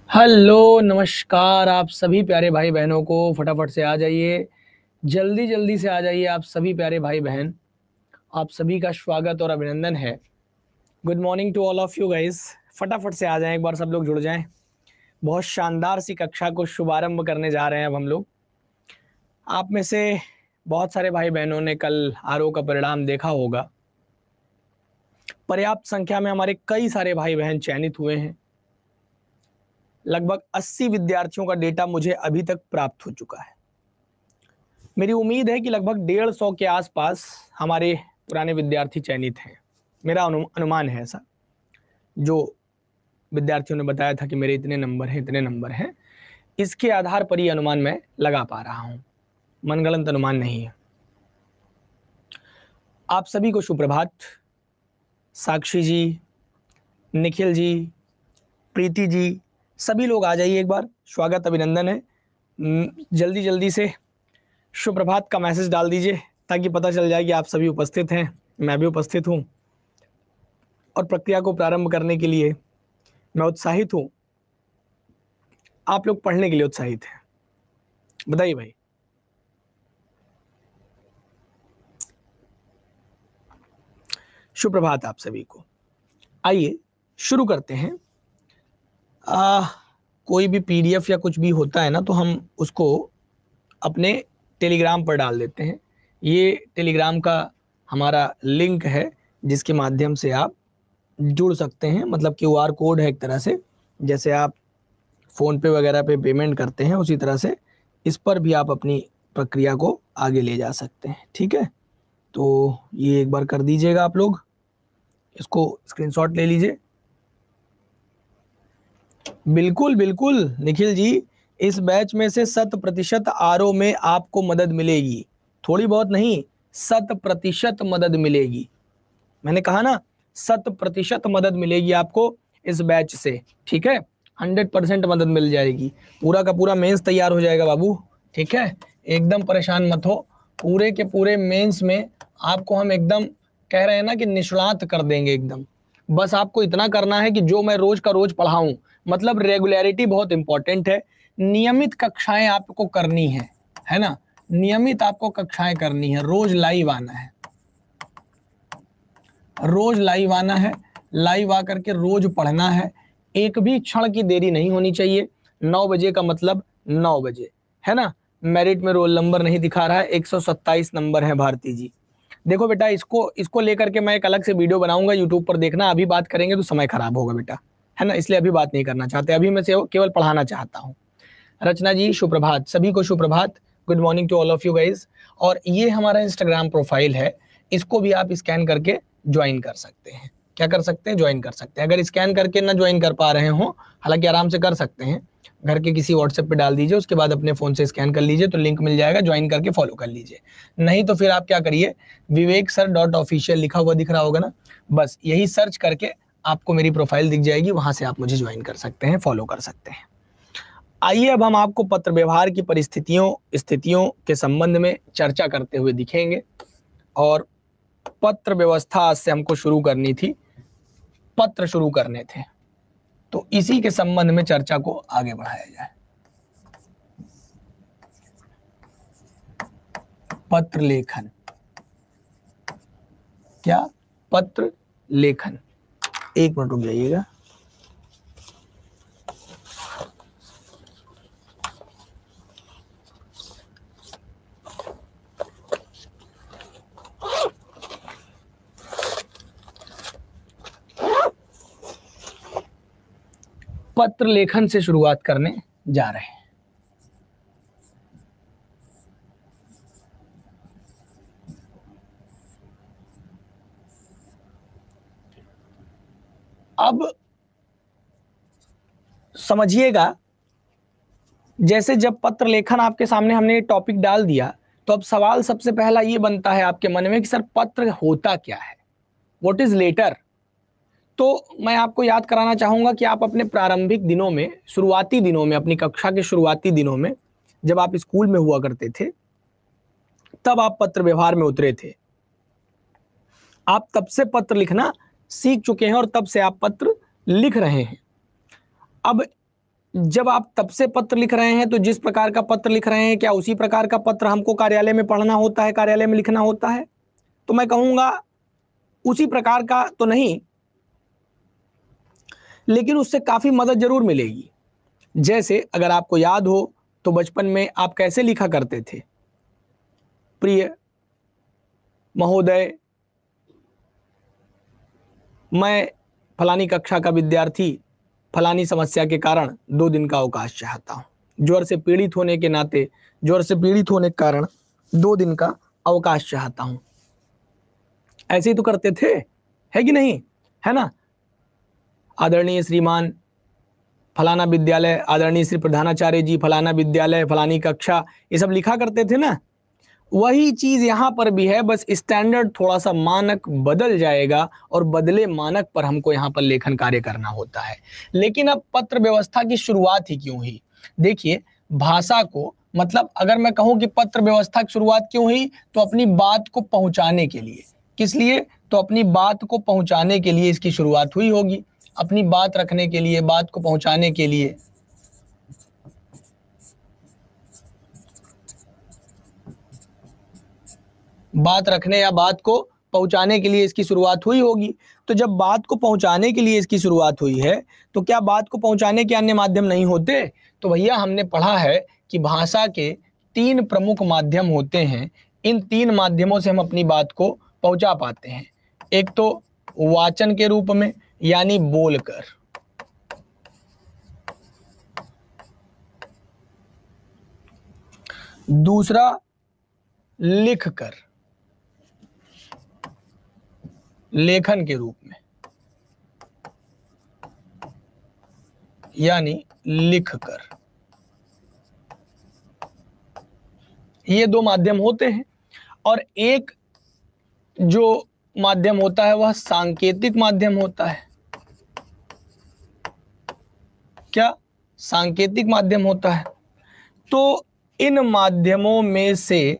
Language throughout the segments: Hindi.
हेलो नमस्कार आप सभी प्यारे भाई बहनों को फटाफट से आ जाइए, जल्दी जल्दी से आ जाइए आप सभी प्यारे भाई बहन। आप सभी का स्वागत और अभिनंदन है। Good morning to all of you guys. फटाफट से आ जाएं, एक बार सब लोग जुड़ जाएं। बहुत शानदार सी कक्षा को शुभारंभ करने जा रहे हैं अब हम लोग। आप में से बहुत सारे भाई बहनों ने कल आरओ का परिणाम देखा होगा। पर्याप्त संख्या में हमारे कई सारे भाई बहन चयनित हुए हैं। लगभग 80 विद्यार्थियों का डेटा मुझे अभी तक प्राप्त हो चुका है। मेरी उम्मीद है कि लगभग 150 के आसपास हमारे पुराने विद्यार्थी चयनित हैं। मेरा अनुमान है ऐसा। जो विद्यार्थियों ने बताया था कि मेरे इतने नंबर हैं, इसके आधार पर ही अनुमान मैं लगा पा रहा हूं। मनगढ़ंत अनुमान नहीं है। आप सभी को सुप्रभात। साक्षी जी, निखिल जी, प्रीति जी, सभी लोग आ जाइए एक बार। स्वागत अभिनंदन है। जल्दी जल्दी से सुप्रभात का मैसेज डाल दीजिए ताकि पता चल जाए कि आप सभी उपस्थित हैं, मैं भी उपस्थित हूं और प्रक्रिया को प्रारंभ करने के लिए मैं उत्साहित हूं। आप लोग पढ़ने के लिए उत्साहित हैं, बताइए भाई। सुप्रभात आप सभी को। आइए शुरू करते हैं। कोई भी पीडीएफ या कुछ भी होता है ना, तो हम उसको अपने टेलीग्राम पर डाल देते हैं। ये टेलीग्राम का हमारा लिंक है जिसके माध्यम से आप जुड़ सकते हैं। मतलब क्यूआर कोड है एक तरह से, जैसे आप फ़ोन पे वगैरह पे पेमेंट करते हैं उसी तरह से इस पर भी आप अपनी प्रक्रिया को आगे ले जा सकते हैं। ठीक है, तो ये एक बार कर दीजिएगा आप लोग। इसको स्क्रीनशॉट ले लीजिए। बिल्कुल बिल्कुल निखिल जी, इस बैच में से 100% आरओ में आपको मदद मिलेगी। थोड़ी बहुत नहीं, 100% मदद मिलेगी। मैंने कहा ना, 100% मदद मिलेगी आपको इस बैच से। ठीक है, 100% मदद मिल जाएगी। पूरा का पूरा मेंस तैयार हो जाएगा बाबू। ठीक है, एकदम परेशान मत हो। पूरे के पूरे मेंस में आपको हम एकदम कह रहे हैं ना कि निष्णात कर देंगे एकदम। बस आपको इतना करना है कि जो मैं रोज का रोज पढ़ाऊं मतलब रेगुलरिटी बहुत इंपॉर्टेंट है। नियमित कक्षाएं आपको करनी है ना, नियमित आपको कक्षाएं करनी है, रोज लाइव आना है, रोज लाइव आना है, लाइव आकर के रोज पढ़ना है, एक भी क्षण की देरी नहीं होनी चाहिए। 9 बजे का मतलब 9 बजे, है ना। मेरिट में रोल नंबर नहीं दिखा रहा है, 127 नंबर है भारती जी। देखो बेटा, इसको लेकर के मैं एक अलग से वीडियो बनाऊंगा, यूट्यूब पर देखना। अभी बात करेंगे तो समय खराब होगा बेटा, है ना, इसलिए अभी बात नहीं करना चाहते, अभी मैं केवल पढ़ाना चाहता हूँ। रचना जी सुप्रभात, सभी को सुप्रभात, good morning to all of you guys. और ये हमारा इंस्टाग्राम प्रोफाइल है, इसको भी आप स्कैन करके ज्वाइन कर सकते हैं। क्या कर सकते हैं? ज्वाइन कर सकते हैं। अगर स्कैन करके ना ज्वाइन कर पा रहे हो, हालांकि आराम से कर सकते हैं, घर के किसी व्हाट्सएप पे डाल दीजिए, उसके बाद अपने फ़ोन से स्कैन कर लीजिए तो लिंक मिल जाएगा, ज्वाइन करके फॉलो कर लीजिए। नहीं तो फिर आप क्या करिए, viveksir.official लिखा हुआ दिख रहा होगा ना, बस यही सर्च करके आपको मेरी प्रोफाइल दिख जाएगी, वहां से आप मुझे ज्वाइन कर सकते हैं, फॉलो कर सकते हैं। आइए अब हम आपको पत्र व्यवहार की स्थितियों के संबंध में चर्चा करते हुए दिखेंगे। और पत्र व्यवस्था से हमको शुरू करनी थी, पत्र शुरू करने थे, तो इसी के संबंध में चर्चा को आगे बढ़ाया जाए। पत्र लेखन, क्या? पत्र लेखन। एक मिनट रुक जाइएगा। पत्र लेखन से शुरुआत करने जा रहे हैं। अब समझिएगा, जैसे जब पत्र लेखन आपके सामने हमने टॉपिक डाल दिया, तो अब सवाल सबसे पहला ये बनता है आपके मन में कि सर पत्र होता क्या है, व्हाट इज लेटर। तो मैं आपको याद कराना चाहूंगा कि आप अपने प्रारंभिक दिनों में, शुरुआती दिनों में, अपनी कक्षा के शुरुआती दिनों में, जब आप स्कूल में हुआ करते थे, तब आप पत्र व्यवहार में उतरे थे। आप तब से पत्र लिखना सीख चुके हैं और तब से आप पत्र लिख रहे हैं। अब जब आप तब से पत्र लिख रहे हैं, तो जिस प्रकार का पत्र लिख रहे हैं, क्या उसी प्रकार का पत्र हमको कार्यालय में पढ़ना होता है, कार्यालय में लिखना होता है? तो मैं कहूंगा उसी प्रकार का तो नहीं, लेकिन उससे काफी मदद जरूर मिलेगी। जैसे अगर आपको याद हो तो बचपन में आप कैसे लिखा करते थे? प्रिय महोदय, मैं फलानी कक्षा का विद्यार्थी फलानी समस्या के कारण 2 दिन का अवकाश चाहता हूं, ज्वर से पीड़ित होने के नाते, ज्वर से पीड़ित होने के कारण 2 दिन का अवकाश चाहता हूं। ऐसे ही तो करते थे, है कि नहीं, है ना। आदरणीय श्रीमान फलाना विद्यालय, आदरणीय श्री प्रधानाचार्य जी फलाना विद्यालय, फलानी कक्षा, ये सब लिखा करते थे ना। वही चीज यहां पर भी है, बस स्टैंडर्ड थोड़ा सा मानक बदल जाएगा और बदले मानक पर हमको यहां पर लेखन कार्य करना होता है। लेकिन अब पत्र व्यवस्था की शुरुआत ही क्यों हुई? देखिए, भाषा को, मतलब अगर मैं कहूं कि पत्र व्यवस्था की शुरुआत क्यों हुई, तो अपनी बात को पहुंचाने के लिए। किस लिए? तो अपनी बात को पहुंचाने के लिए इसकी शुरुआत हुई होगी, अपनी बात रखने के लिए, बात को पहुंचाने के लिए। बात रखने या बात को पहुंचाने के लिए इसकी शुरुआत हुई होगी। तो जब बात को पहुंचाने के लिए इसकी शुरुआत हुई है, तो क्या बात को पहुंचाने के अन्य माध्यम नहीं होते? तो भैया हमने पढ़ा है कि भाषा के 3 प्रमुख माध्यम होते हैं। इन 3 माध्यमों से हम अपनी बात को पहुंचा पाते हैं। एक तो वाचन के रूप में, यानी बोलकर, दूसरा लिखकर, लेखन के रूप में, यानी लिखकर। ये 2 माध्यम होते हैं। और एक जो माध्यम होता है वह सांकेतिक माध्यम होता है। क्या? सांकेतिक माध्यम होता है। तो इन माध्यमों में से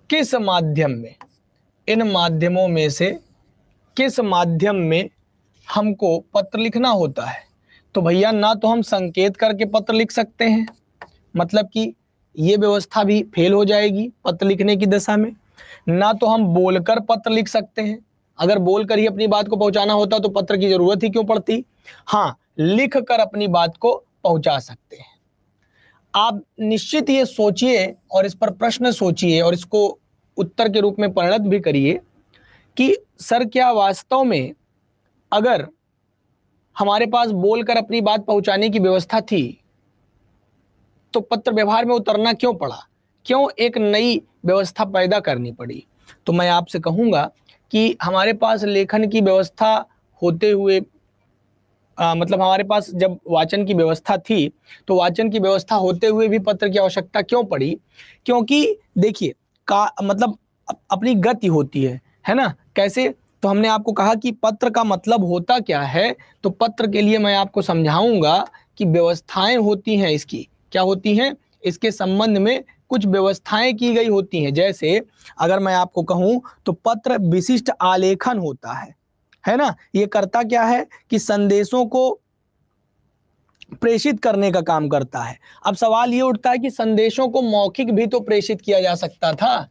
किस माध्यम में, इन माध्यमों में से किस माध्यम में हमको पत्र लिखना होता है तो भैया ना तो हम संकेत करके पत्र लिख सकते हैं, मतलब कि ये व्यवस्था भी फेल हो जाएगी पत्र लिखने की दशा में, ना तो हम बोलकर पत्र लिख सकते हैं, अगर बोलकर ही अपनी बात को पहुंचाना होता तो पत्र की जरूरत ही क्यों पड़ती। हाँ, लिख कर अपनी बात को पहुंचा सकते हैं। आप निश्चित ये सोचिए और इस पर प्रश्न सोचिए और इसको उत्तर के रूप में परिणत भी करिए कि सर क्या वास्तव में अगर हमारे पास बोलकर अपनी बात पहुंचाने की व्यवस्था थी तो पत्र व्यवहार में उतरना क्यों पड़ा, क्यों एक नई व्यवस्था पैदा करनी पड़ी। तो मैं आपसे कहूंगा कि हमारे पास लेखन की व्यवस्था होते हुए मतलब हमारे पास जब वाचन की व्यवस्था थी तो वाचन की व्यवस्था होते हुए भी पत्र की आवश्यकता क्यों पड़ी, क्योंकि देखिए का मतलब अपनी गति होती है ना। कैसे, तो हमने आपको कहा कि पत्र का मतलब होता क्या है, तो पत्र के लिए मैं आपको समझाऊंगा कि व्यवस्थाएं होती हैं इसकी, क्या होती हैं, इसके संबंध में कुछ व्यवस्थाएं की गई होती हैं। जैसे अगर मैं आपको कहूं तो पत्र विशिष्ट आलेखन होता है ना। ये करता क्या है कि संदेशों को प्रेषित करने का काम करता है। अब सवाल ये उठता है कि संदेशों को मौखिक भी तो प्रेषित किया जा सकता था,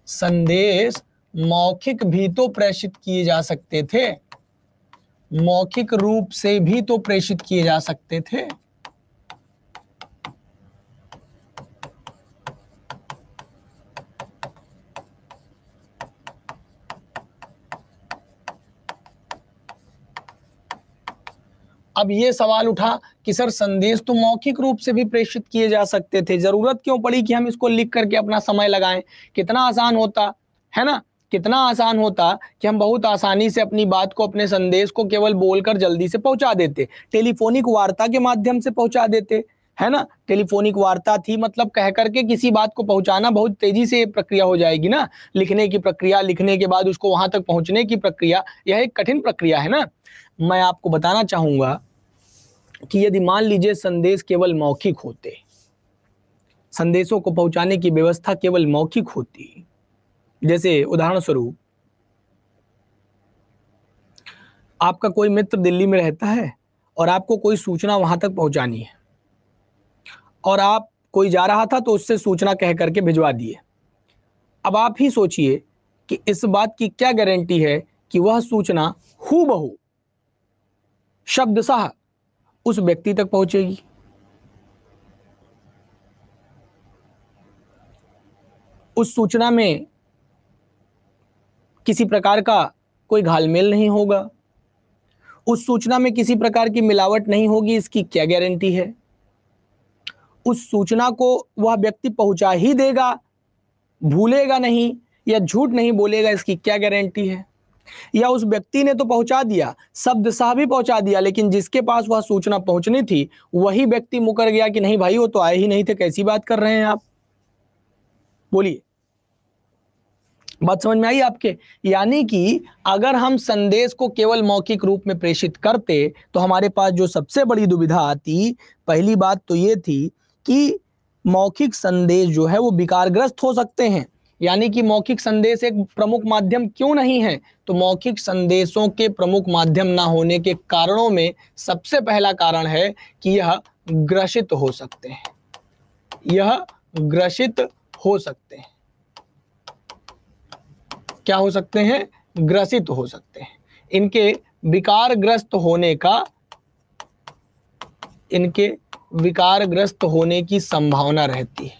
संदेश मौखिक भी तो प्रेषित किए जा सकते थे, मौखिक रूप से भी तो प्रेषित किए जा सकते थे। अब ये सवाल उठा कि सर संदेश तो मौखिक रूप से भी प्रेषित किए जा सकते थे, जरूरत क्यों पड़ी कि हम इसको लिख करके अपना समय लगाएं। कितना आसान होता है ना, कितना आसान होता कि हम बहुत आसानी से अपनी बात को, अपने संदेश को केवल बोलकर जल्दी से पहुंचा देते, टेलीफोनिक वार्ता के माध्यम से पहुंचा देते, है ना। टेलीफोनिक वार्ता थी मतलब कह करके किसी बात को पहुंचाना, बहुत तेजी से ये प्रक्रिया हो जाएगी ना, लिखने की प्रक्रिया, लिखने के बाद उसको वहां तक पहुंचने की प्रक्रिया, यह एक कठिन प्रक्रिया है ना। मैं आपको बताना चाहूंगा कि यदि मान लीजिए संदेश केवल मौखिक होते, संदेशों को पहुंचाने की व्यवस्था केवल मौखिक होती, जैसे उदाहरण स्वरूप आपका कोई मित्र दिल्ली में रहता है और आपको कोई सूचना वहां तक पहुंचानी है और आप कोई जा रहा था तो उससे सूचना कह करके भिजवा दिए। अब आप ही सोचिए कि इस बात की क्या गारंटी है कि वह सूचना हूबहू शब्दशः उस व्यक्ति तक पहुंचेगी। उस सूचना में किसी प्रकार का कोई घालमेल नहीं होगा, उस सूचना में किसी प्रकार की मिलावट नहीं होगी, इसकी क्या गारंटी है। उस सूचना को वह व्यक्ति पहुंचा ही देगा, भूलेगा नहीं या झूठ नहीं बोलेगा, इसकी क्या गारंटी है। या उस व्यक्ति ने तो पहुंचा दिया, शब्दशः भी पहुंचा दिया, लेकिन जिसके पास वह सूचना पहुंचनी थी वही व्यक्ति मुकर गया कि नहीं भाई वो तो आए ही नहीं थे, कैसी बात कर रहे हैं आप, बोलिए, बात समझ में आई आपके। यानी कि अगर हम संदेश को केवल मौखिक रूप में प्रेषित करते तो हमारे पास जो सबसे बड़ी दुविधा आती, पहली बात तो ये थी कि मौखिक संदेश जो है वो विकारग्रस्त हो सकते हैं। यानी कि मौखिक संदेश एक प्रमुख माध्यम क्यों नहीं है, तो मौखिक संदेशों के प्रमुख माध्यम ना होने के कारणों में सबसे पहला कारण है कि यह ग्रसित हो सकते हैं, यह ग्रसित हो सकते हैं। क्या हो सकते हैं, ग्रसित हो सकते हैं। इनके विकारग्रस्त होने का, इनके विकारग्रस्त होने की संभावना रहती है।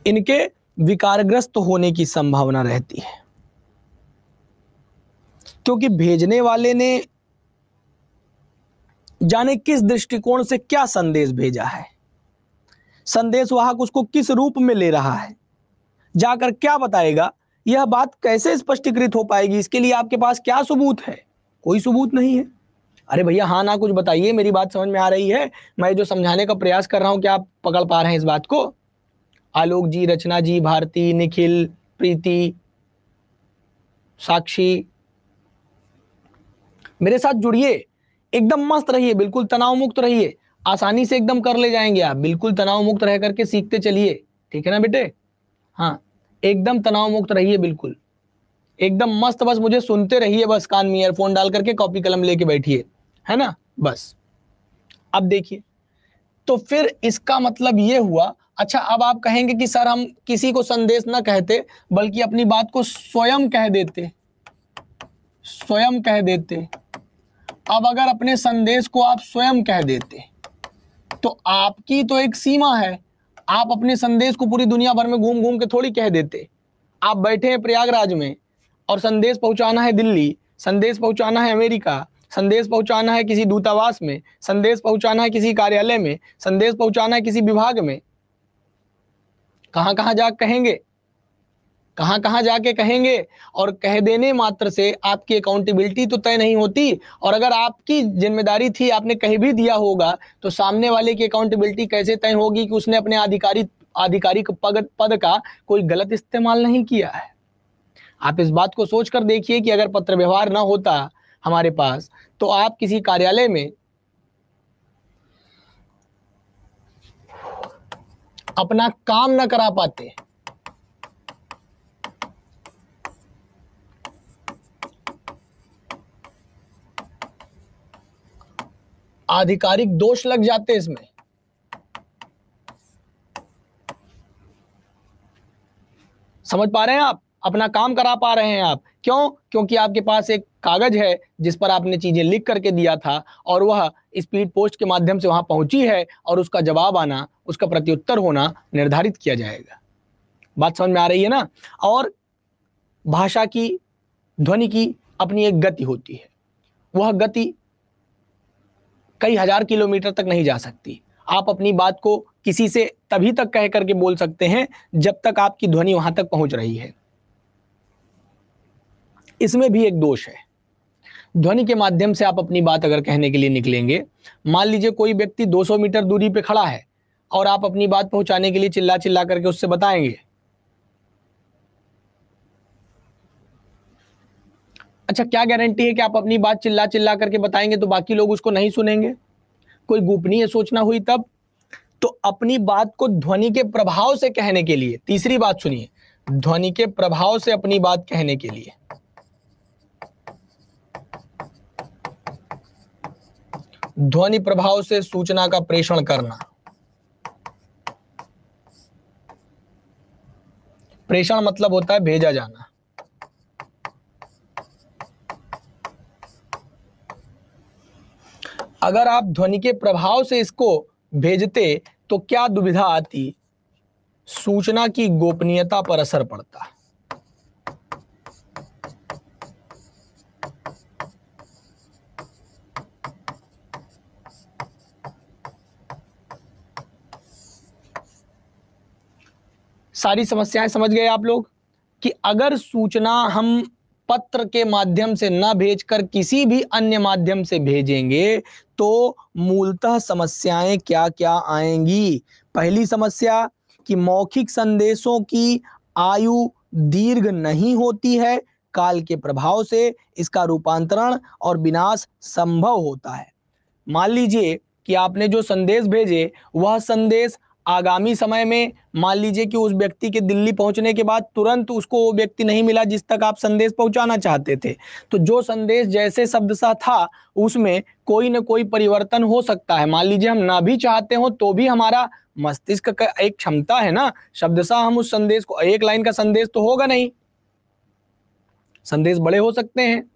इनके विकारग्रस्त होने की संभावना रहती है क्योंकि भेजने वाले ने जाने किस दृष्टिकोण से क्या संदेश भेजा है, संदेश वाहक उसको किस रूप में ले रहा है, जाकर क्या बताएगा, यह बात कैसे स्पष्टीकृत हो पाएगी, इसके लिए आपके पास क्या सबूत है, कोई सबूत नहीं है। अरे भैया हाँ ना कुछ बताइए, मेरी बात समझ में आ रही है, मैं जो समझाने का प्रयास कर रहा हूं क्या आप पकड़ पा रहे हैं इस बात को। आलोक जी, रचना जी, भारती, निखिल, प्रीति, साक्षी, मेरे साथ जुड़िए, एकदम मस्त रहिए, बिल्कुल तनाव मुक्त रहिए। आसानी से एकदम कर ले जाएंगे आप, बिल्कुल तनाव मुक्त रह करके सीखते चलिए, ठीक है ना बेटे। हाँ, एकदम तनाव मुक्त रहिए, बिल्कुल एकदम मस्त, बस मुझे सुनते रहिए, बस कान में ईयरफोन डाल करके कॉपी कलम लेके बैठिए, है ना, बस। अब देखिए, तो फिर इसका मतलब ये हुआ। अच्छा, अब आप कहेंगे कि सर हम किसी को संदेश ना कहते बल्कि अपनी बात को स्वयं कह देते, स्वयं कह देते। अब अगर अपने संदेश को आप स्वयं कह देते तो आपकी तो एक सीमा है, आप अपने संदेश को पूरी दुनिया भर में घूम घूम के थोड़ी कह देते। आप बैठे हैं प्रयागराज में और संदेश पहुंचाना है दिल्ली, संदेश पहुंचाना है अमेरिका, संदेश पहुंचाना है किसी दूतावास में, संदेश पहुंचाना है किसी कार्यालय में, संदेश पहुंचाना है किसी विभाग में, कहां कहां जा कहेंगे, कहां कहां जाके कहेंगे। और कह देने मात्र से आपकी अकाउंटेबिलिटी तो तय नहीं होती, और अगर आपकी जिम्मेदारी थी, आपने कह भी दिया होगा, तो सामने वाले की अकाउंटेबिलिटी कैसे तय होगी कि उसने अपने आधिकारिक पद का कोई गलत इस्तेमाल नहीं किया है। आप इस बात को सोच कर देखिए कि अगर पत्र व्यवहार ना होता हमारे पास, तो आप किसी कार्यालय में अपना काम ना करा पाते। आधिकारिक दोष लग जाते इसमें। समझ पा रहे हैं आप, अपना काम करा पा रहे हैं आप, क्यों? क्योंकि आपके पास एक कागज है जिस पर आपने चीजें लिख करके दिया था, और वह स्पीड पोस्ट के माध्यम से वहां पहुंची है, और उसका जवाब आना, उसका प्रत्युत्तर होना निर्धारित किया जाएगा। बात समझ में आ रही है ना। और भाषा की, ध्वनि की अपनी एक गति होती है, वह गति कई हजार किलोमीटर तक नहीं जा सकती। आप अपनी बात को किसी से तभी तक कह करके बोल सकते हैं जब तक आपकी ध्वनि वहां तक पहुंच रही है। इसमें भी एक दोष है। ध्वनि के माध्यम से आप अपनी बात अगर कहने के लिए निकलेंगे, मान लीजिए कोई व्यक्ति 200 मीटर दूरी पे खड़ा है और आप अपनी बात पहुंचाने के लिए चिल्ला चिल्ला करके उससे बताएंगे। अच्छा, क्या गारंटी है कि आप अपनी बात चिल्ला चिल्ला करके बताएंगे तो बाकी लोग उसको नहीं सुनेंगे? कोई गोपनीय सूचना हुई तब। तो अपनी बात को ध्वनि के प्रभाव से कहने के लिए, तीसरी बात सुनिए, ध्वनि के प्रभाव से अपनी बात कहने के लिए ध्वनि प्रभाव से सूचना का प्रेषण करना। प्रेषण मतलब होता है भेजा जाना। अगर आप ध्वनि के प्रभाव से इसको भेजते तो क्या दुविधा आती? सूचना की गोपनीयता पर असर पड़ता। सारी समस्याएं समझ गए आप लोग कि अगर सूचना हम पत्र के माध्यम से न भेजकर किसी भी अन्य माध्यम से भेजेंगे तो मूलतः समस्याएं क्या क्या आएंगी। पहली समस्या कि मौखिक संदेशों की आयु दीर्घ नहीं होती है, काल के प्रभाव से इसका रूपांतरण और विनाश संभव होता है। मान लीजिए कि आपने जो संदेश भेजे वह संदेश आगामी समय में, मान लीजिए कि उस व्यक्ति के दिल्ली पहुंचने के बाद तुरंत उसको वो व्यक्ति नहीं मिला जिस तक आप संदेश पहुंचाना चाहते थे, तो जो संदेश जैसे शब्दशः था उसमें कोई न कोई परिवर्तन हो सकता है। मान लीजिए हम ना भी चाहते हो तो भी हमारा मस्तिष्क का एक क्षमता है ना, शब्दशः हम उस संदेश को, एक लाइन का संदेश तो होगा नहीं, संदेश बड़े हो सकते हैं।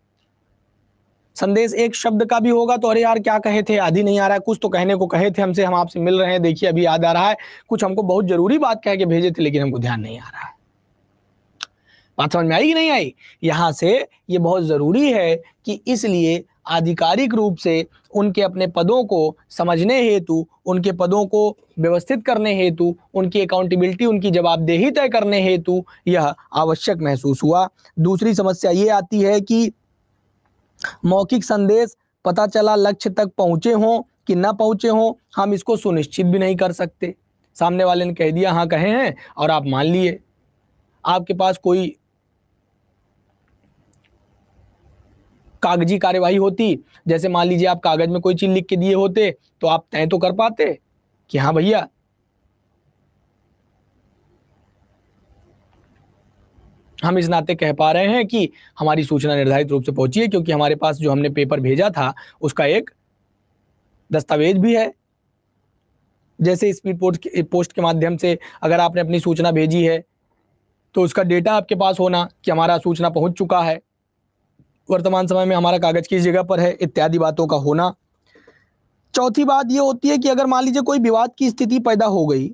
संदेश एक शब्द का भी होगा तो अरे यार क्या कहे थे, याद ही नहीं आ रहा है, कुछ तो कहने को कहे थे हमसे, हम आपसे मिल रहे हैं, देखिए अभी याद आ रहा है, कुछ हमको बहुत जरूरी बात कह के भेजे थे लेकिन हमको ध्यान नहीं आ रहा है। बात समझ में आई कि नहीं आई? यहां से ये बहुत जरूरी है कि इसलिए आधिकारिक रूप से उनके अपने पदों को समझने हेतु, उनके पदों को व्यवस्थित करने हेतु, उनकी अकाउंटेबिलिटी, उनकी जवाबदेही तय करने हेतु यह आवश्यक महसूस हुआ। दूसरी समस्या ये आती है कि मौखिक संदेश पता चला लक्ष्य तक पहुंचे हों कि ना पहुंचे हों, हम इसको सुनिश्चित भी नहीं कर सकते। सामने वाले ने कह दिया हाँ कहे हैं और आप मान लिए, आपके पास कोई कागजी कार्यवाही होती, जैसे मान लीजिए आप कागज में कोई चीज लिख के दिए होते तो आप तय तो कर पाते कि हाँ भैया हम इस नाते कह पा रहे हैं कि हमारी सूचना निर्धारित रूप से पहुंची है, क्योंकि हमारे पास जो हमने पेपर भेजा था उसका एक दस्तावेज भी है। जैसे स्पीड पोस्ट के माध्यम से अगर आपने अपनी सूचना भेजी है तो उसका डेटा आपके पास होना कि हमारा सूचना पहुंच चुका है, वर्तमान समय में हमारा कागज किस जगह पर है, इत्यादि बातों का होना। चौथी बात यह होती है कि अगर मान लीजिए कोई विवाद की स्थिति पैदा हो गई,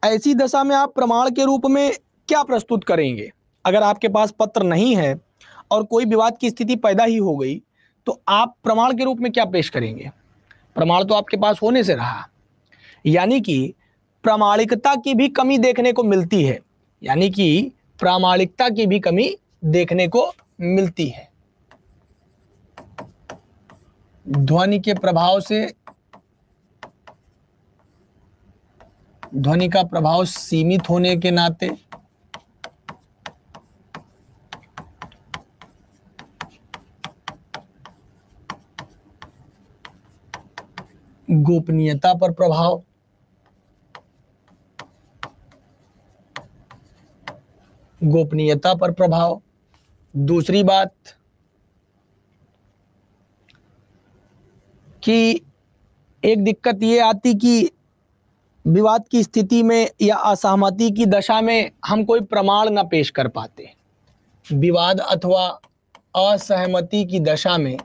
ऐसी दशा में आप प्रमाण के रूप में क्या प्रस्तुत करेंगे। अगर आपके पास पत्र नहीं है और कोई विवाद की स्थिति पैदा ही हो गई तो आप प्रमाण के रूप में क्या पेश करेंगे। प्रमाण तो आपके पास होने से रहा, यानी कि प्रामाणिकता की भी कमी देखने को मिलती है, यानी कि प्रामाणिकता की भी कमी देखने को मिलती है। ध्वनि के प्रभाव से, ध्वनि का प्रभाव सीमित होने के नाते गोपनीयता पर प्रभाव, गोपनीयता पर प्रभाव। दूसरी बात कि एक दिक्कत ये आती कि विवाद की स्थिति में या असहमति की दशा में हम कोई प्रमाण न पेश कर पाते। विवाद अथवा असहमति की दशा में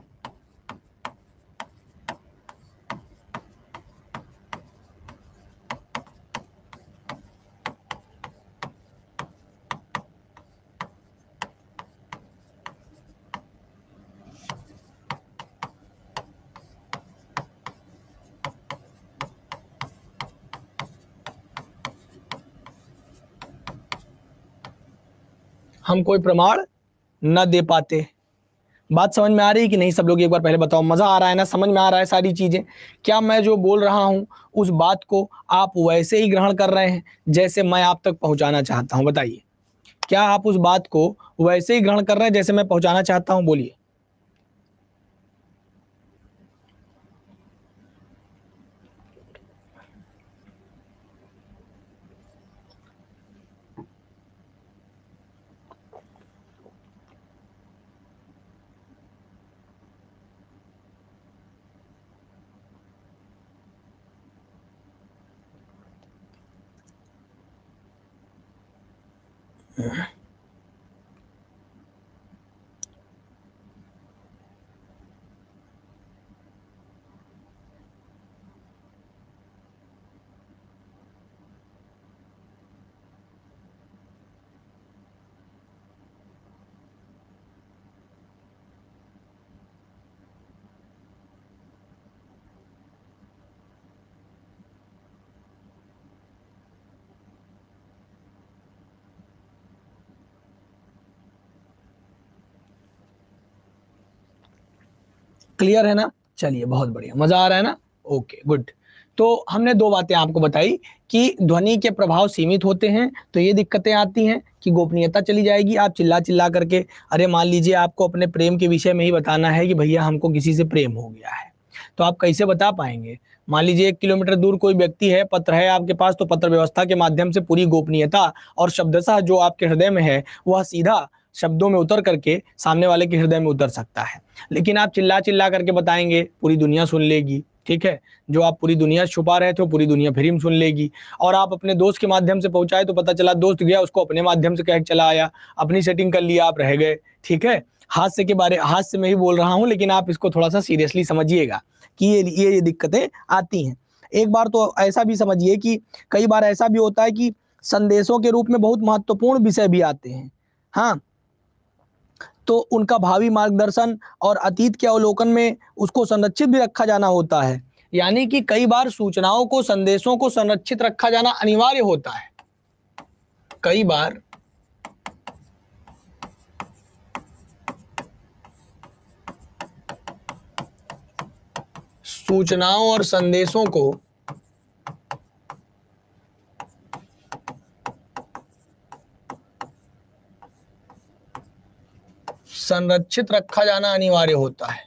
हम कोई प्रमाण न दे पाते। बात समझ में आ रही है कि नहीं सब लोग, एक बार पहले बताओ, मजा आ रहा है ना, समझ में आ रहा है सारी चीजें। क्या मैं जो बोल रहा हूं उस बात को आप वैसे ही ग्रहण कर रहे हैं जैसे मैं आप तक पहुंचाना चाहता हूं। बताइए, क्या आप उस बात को वैसे ही ग्रहण कर रहे हैं जैसे मैं पहुंचाना चाहता हूं। बोलिए। क्लियर है ना। चलिए बहुत बढ़िया, मजा आ रहा है ना। Okay good. तो हमने दो बातें आपको बताई कि ध्वनि के प्रभाव सीमित होते हैं तो ये दिक्कतें आती हैं कि गोपनीयता चली जाएगी। आप चिल्ला चिल्ला करके, अरे मान लीजिए आपको अपने प्रेम के विषय में ही बताना है कि भैया हमको किसी से प्रेम हो गया है, तो आप कैसे बता पाएंगे। मान लीजिए 1 किलोमीटर दूर कोई व्यक्ति है, पत्र है आपके पास, तो पत्र व्यवस्था के माध्यम से पूरी गोपनीयता और शब्दशः जो आपके हृदय में है वह सीधा शब्दों में उतर करके सामने वाले के हृदय में उतर सकता है। लेकिन आप चिल्ला चिल्ला करके बताएंगे, पूरी दुनिया सुन लेगी। ठीक है, जो आप पूरी दुनिया छुपा रहे थे वो पूरी दुनिया फिर ही सुन लेगी। और आप अपने दोस्त के माध्यम से पहुंचाए तो पता चला दोस्त गया, उसको अपने माध्यम से कह चला आया, अपनी सेटिंग कर लिया, आप रह गए। ठीक है, हास्य में ही बोल रहा हूं, लेकिन आप इसको थोड़ा सा सीरियसली समझिएगा कि ये दिक्कतें आती हैं। एक बार तो ऐसा भी समझिए कि कई बार ऐसा भी होता है कि संदेशों के रूप में बहुत महत्वपूर्ण विषय भी आते हैं। हाँ, तो उनका भावी मार्गदर्शन और अतीत के अवलोकन में उसको संरक्षित भी रखा जाना होता है। यानी कि कई बार सूचनाओं को, संदेशों को संरक्षित रखा जाना अनिवार्य होता है। कई बार सूचनाओं और संदेशों को संरक्षित रखा जाना अनिवार्य होता है।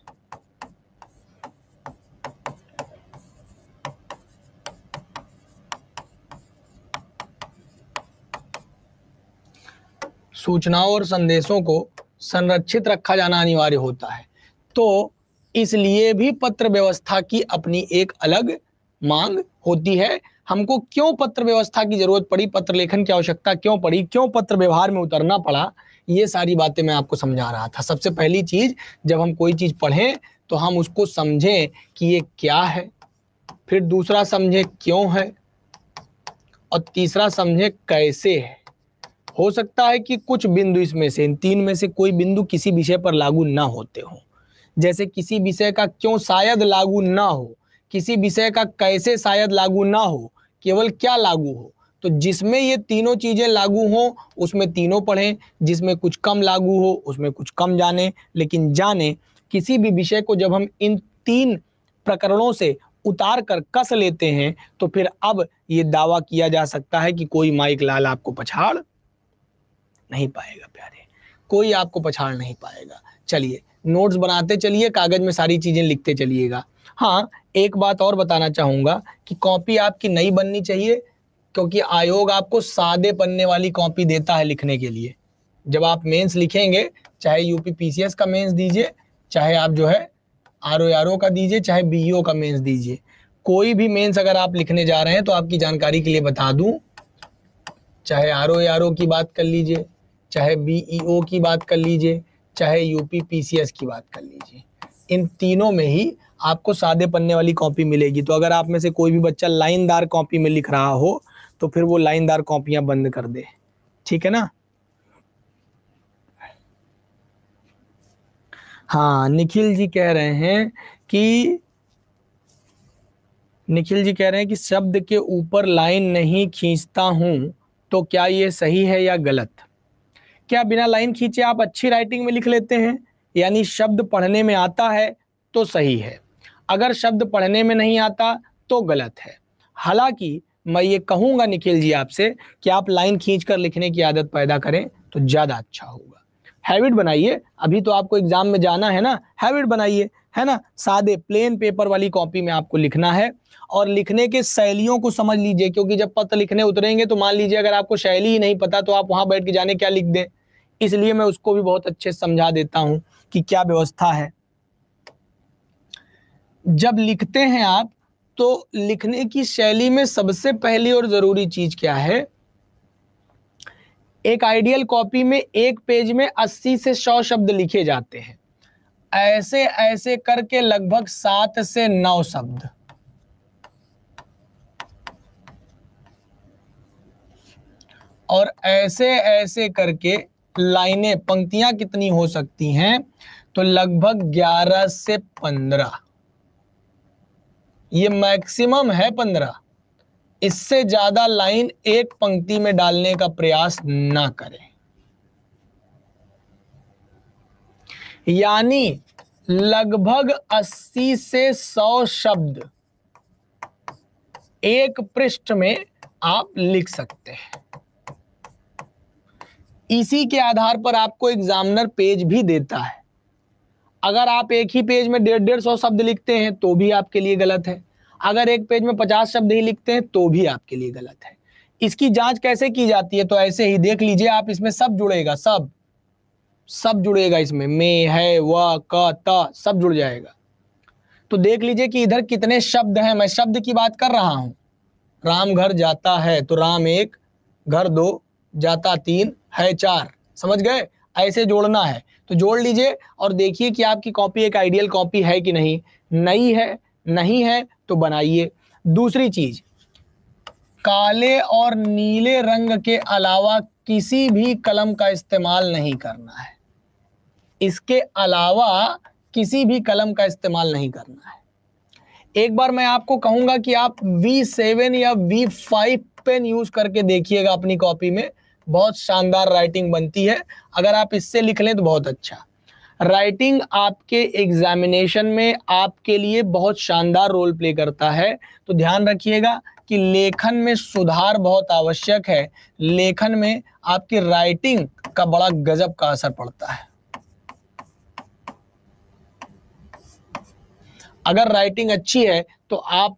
सूचनाओं और संदेशों को संरक्षित रखा जाना अनिवार्य होता है। तो इसलिए भी पत्र व्यवस्था की अपनी एक अलग मांग होती है। हमको क्यों पत्र व्यवस्था की जरूरत पड़ी, पत्र लेखन की आवश्यकता क्यों पड़ी, क्यों पत्र व्यवहार में उतरना पड़ा, ये सारी बातें मैं आपको समझा रहा था। सबसे पहली चीज, जब हम कोई चीज पढ़ें तो हम उसको समझें कि ये क्या है, फिर दूसरा समझें क्यों है, और तीसरा समझें कैसे है। हो सकता है कि कुछ बिंदु इसमें से, इन तीन में से कोई बिंदु किसी विषय पर लागू ना होते हो। जैसे किसी विषय का क्यों शायद लागू ना हो, किसी विषय का कैसे शायद लागू ना हो, केवल क्या लागू हो। तो जिसमें ये तीनों चीजें लागू हो उसमें तीनों पढ़ें, जिसमें कुछ कम लागू हो उसमें कुछ कम जाने। लेकिन जाने किसी भी विषय को जब हम इन तीन प्रकरणों से उतार कर कस लेते हैं तो फिर अब ये दावा किया जा सकता है कि कोई माइक लाल आपको पछाड़ नहीं पाएगा प्यारे, कोई आपको पछाड़ नहीं पाएगा। चलिए नोट्स बनाते चलिए, कागज में सारी चीजें लिखते चलिएगा। हाँ, एक बात और बताना चाहूंगा कि कॉपी आपकी नई बननी चाहिए, क्योंकि आयोग आपको सादे पन्ने वाली कॉपी देता है लिखने के लिए। जब आप मेंस लिखेंगे, चाहे यूपी पीसीएस का मेंस दीजिए, चाहे आप जो है आरओ का दीजिए, चाहे बीईओ का मेंस दीजिए, कोई भी मेंस अगर आप लिखने जा रहे हैं तो आपकी जानकारी के लिए बता दूं, चाहे आरओ की बात कर लीजिए, चाहे बीईओ की बात कर लीजिए, चाहे यूपी पीसीएस की बात कर लीजिए, इन तीनों में ही आपको सादे पन्ने वाली कॉपी मिलेगी। तो अगर आप में से कोई भी बच्चा लाइनदार कॉपी में लिख रहा हो तो फिर वो लाइनदार कॉपियां बंद कर दे, ठीक है ना। हाँ, निखिल जी कह रहे हैं कि शब्द के ऊपर लाइन नहीं खींचता हूं, तो क्या ये सही है या गलत। क्या बिना लाइन खींचे आप अच्छी राइटिंग में लिख लेते हैं, यानी शब्द पढ़ने में आता है तो सही है, अगर शब्द पढ़ने में नहीं आता तो गलत है। हालांकि मैं ये कहूंगा निखिल जी आपसे कि आप लाइन खींचकर लिखने की आदत पैदा करें तो ज्यादा अच्छा होगा। हैबिट बनाइए, अभी तो आपको एग्जाम में जाना है ना, हैबिट बनाइए, है ना। सादे प्लेन पेपर वाली कॉपी में आपको लिखना है, और लिखने के शैलियों को समझ लीजिए, क्योंकि जब पत्र लिखने उतरेंगे तो मान लीजिए अगर आपको शैली ही नहीं पता तो आप वहां बैठ के जाने क्या लिख दें। इसलिए मैं उसको भी बहुत अच्छे से समझा देता हूं कि क्या व्यवस्था है। जब लिखते हैं आप तो लिखने की शैली में सबसे पहली और जरूरी चीज क्या है, एक आइडियल कॉपी में एक पेज में 80 से 100 शब्द लिखे जाते हैं, ऐसे ऐसे करके लगभग 7 से 9 शब्द। और ऐसे ऐसे करके लाइनें, पंक्तियां कितनी हो सकती हैं, तो लगभग 11 से 15, ये मैक्सिमम है 15। इससे ज्यादा लाइन एक पंक्ति में डालने का प्रयास ना करें। यानी लगभग 80 से 100 शब्द एक पृष्ठ में आप लिख सकते हैं। इसी के आधार पर आपको एग्जामिनर पेज भी देता है। अगर आप एक ही पेज में 150-150 शब्द लिखते हैं तो भी आपके लिए गलत है, अगर एक पेज में 50 शब्द ही लिखते हैं तो भी आपके लिए गलत है। इसकी जांच कैसे की जाती है, तो ऐसे ही देख लीजिए आप, इसमें सब जुड़ेगा, सब जुड़ेगा, इसमें में, है, व, क, त सब जुड़ जाएगा। तो देख लीजिए कि इधर कितने शब्द हैं, मैं शब्द की बात कर रहा हूं। राम घर जाता है तो राम 1, घर 2, जाता 3, है 4, समझ गए। ऐसे जोड़ना है तो जोड़ लीजिए और देखिए कि आपकी कॉपी एक आइडियल कॉपी है कि नहीं। नहीं है तो बनाइए। दूसरी चीज, काले और नीले रंग के अलावा किसी भी कलम का इस्तेमाल नहीं करना है, इसके अलावा किसी भी कलम का इस्तेमाल नहीं करना है। एक बार मैं आपको कहूंगा कि आप V7 या V5 पेन यूज करके देखिएगा अपनी कॉपी में, बहुत शानदार राइटिंग बनती है। अगर आप इससे लिख लें तो बहुत अच्छा। राइटिंग आपके एग्जामिनेशन में आपके लिए बहुत शानदार रोल प्ले करता है। तो ध्यान रखिएगा कि लेखन में सुधार बहुत आवश्यक है। लेखन में आपकी राइटिंग का बड़ा गजब का असर पड़ता है। अगर राइटिंग अच्छी है तो आप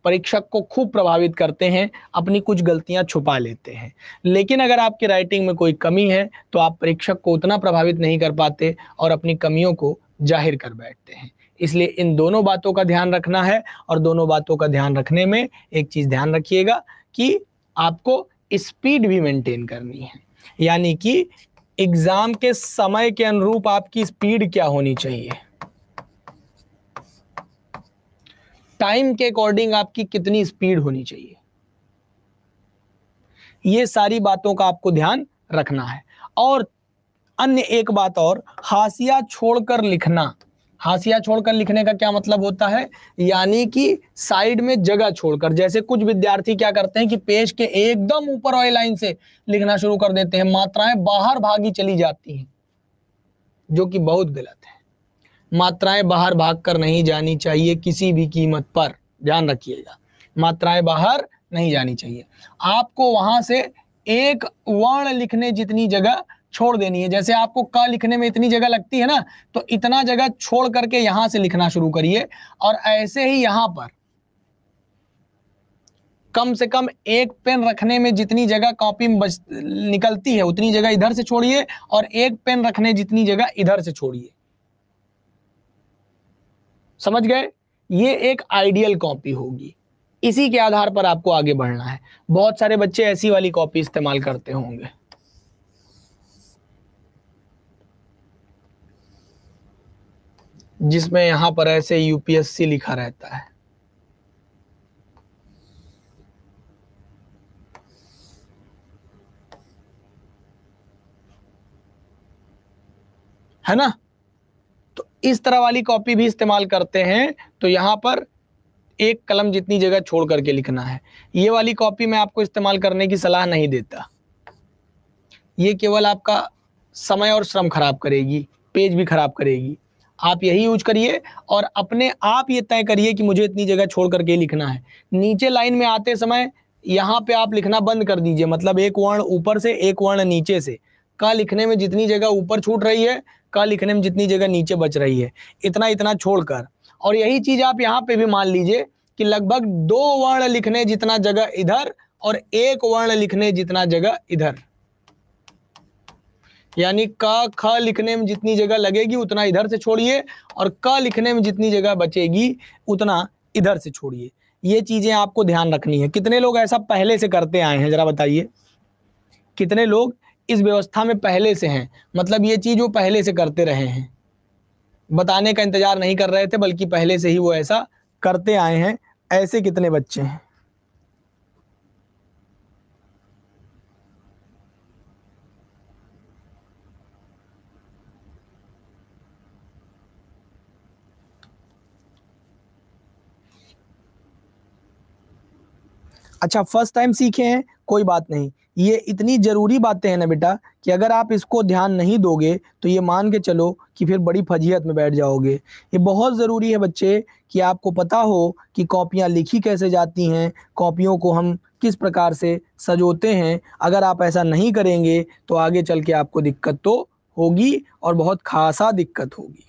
परीक्षक को खूब प्रभावित करते हैं, अपनी कुछ गलतियां छुपा लेते हैं। लेकिन अगर आपकी राइटिंग में कोई कमी है तो आप परीक्षक को उतना प्रभावित नहीं कर पाते और अपनी कमियों को जाहिर कर बैठते हैं। इसलिए इन दोनों बातों का ध्यान रखना है, और दोनों बातों का ध्यान रखने में एक चीज ध्यान रखिएगा कि आपको स्पीड भी मेंटेन करनी है। यानी कि एग्जाम के समय के अनुरूप आपकी स्पीड क्या होनी चाहिए, टाइम के अकॉर्डिंग आपकी कितनी स्पीड होनी चाहिए, ये सारी बातों का आपको ध्यान रखना है। और अन्य एक बात और, हाशिया छोड़कर लिखना। हाशिया छोड़कर लिखने का क्या मतलब होता है, यानी कि साइड में जगह छोड़कर। जैसे कुछ विद्यार्थी क्या करते हैं कि पेज के एकदम ऊपर वाली लाइन से लिखना शुरू कर देते हैं, मात्राएं बाहर भागी चली जाती हैं, जो कि बहुत गलत है। मात्राएं बाहर भागकर नहीं जानी चाहिए किसी भी कीमत पर, ध्यान रखिएगा, मात्राएं बाहर नहीं जानी चाहिए। आपको वहां से एक वर्ण लिखने जितनी जगह छोड़ देनी है। जैसे आपको क लिखने में इतनी जगह लगती है ना, तो इतना जगह छोड़ करके यहां से लिखना शुरू करिए। और ऐसे ही यहां पर कम से कम एक पेन रखने में जितनी जगह कॉपी में निकलती है उतनी जगह इधर से छोड़िए, और एक पेन रखने जितनी जगह इधर से छोड़िए। समझ गए? ये एक आइडियल कॉपी होगी, इसी के आधार पर आपको आगे बढ़ना है। बहुत सारे बच्चे ऐसी वाली कॉपी इस्तेमाल करते होंगे, जिसमें यहां पर ऐसे यूपीएससी लिखा रहता है ना? तो इस तरह वाली कॉपी भी इस्तेमाल करते हैं। तो यहां पर एक कलम जितनी जगह छोड़ करके लिखना है। ये वाली कॉपी मैं आपको इस्तेमाल करने की सलाह नहीं देता, ये केवल आपका समय और श्रम खराब करेगी, पेज भी खराब करेगी। आप यही यूज करिए, और अपने आप ये तय करिए कि मुझे इतनी जगह छोड़ करके लिखना है। नीचे लाइन में आते समय यहाँ पे आप लिखना बंद कर दीजिए, मतलब एक वर्ण ऊपर से एक वर्ण नीचे से। क लिखने में जितनी जगह ऊपर छूट रही है, क लिखने में जितनी जगह नीचे बच रही है, इतना इतना छोड़कर। और यही चीज आप यहाँ पे भी मान लीजिए कि लगभग 2 वर्ण लिखने जितना जगह इधर और 1 वर्ण लिखने जितना जगह इधर। यानी क ख लिखने में जितनी जगह लगेगी उतना इधर से छोड़िए, और क लिखने में जितनी जगह बचेगी उतना इधर से छोड़िए। ये चीजें आपको ध्यान रखनी है। कितने लोग ऐसा पहले से करते आए हैं, जरा बताइए। कितने लोग इस व्यवस्था में पहले से हैं, मतलब ये चीज वो पहले से करते रहे हैं, बताने का इंतजार नहीं कर रहे थे बल्कि पहले से ही वो ऐसा करते आए हैं। ऐसे कितने बच्चे हैं? अच्छा, फर्स्ट टाइम सीखे हैं, कोई बात नहीं। ये इतनी ज़रूरी बातें हैं ना बेटा, कि अगर आप इसको ध्यान नहीं दोगे तो ये मान के चलो कि फिर बड़ी फजीहत में बैठ जाओगे। ये बहुत ज़रूरी है बच्चे, कि आपको पता हो कि कॉपियाँ लिखी कैसे जाती हैं, कॉपियों को हम किस प्रकार से सजोते हैं। अगर आप ऐसा नहीं करेंगे तो आगे चल के आपको दिक्कत तो होगी, और बहुत खासा दिक्कत होगी।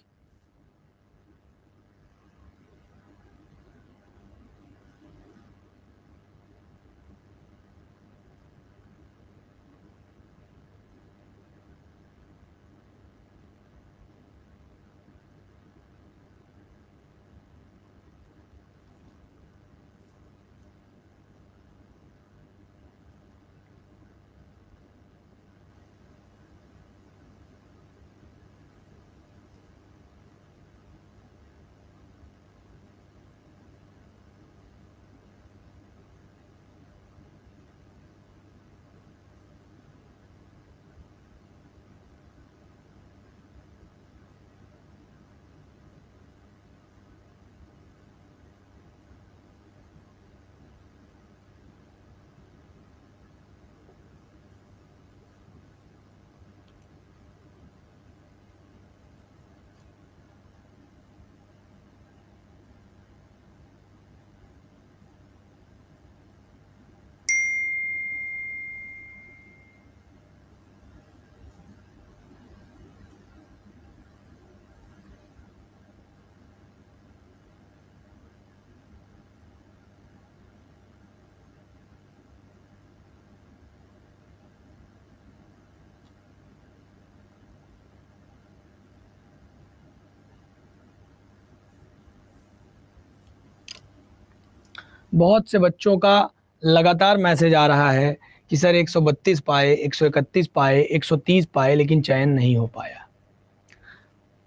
बहुत से बच्चों का लगातार मैसेज आ रहा है कि सर 132 पाए, 131 पाए, 130 पाए, लेकिन चयन नहीं हो पाया।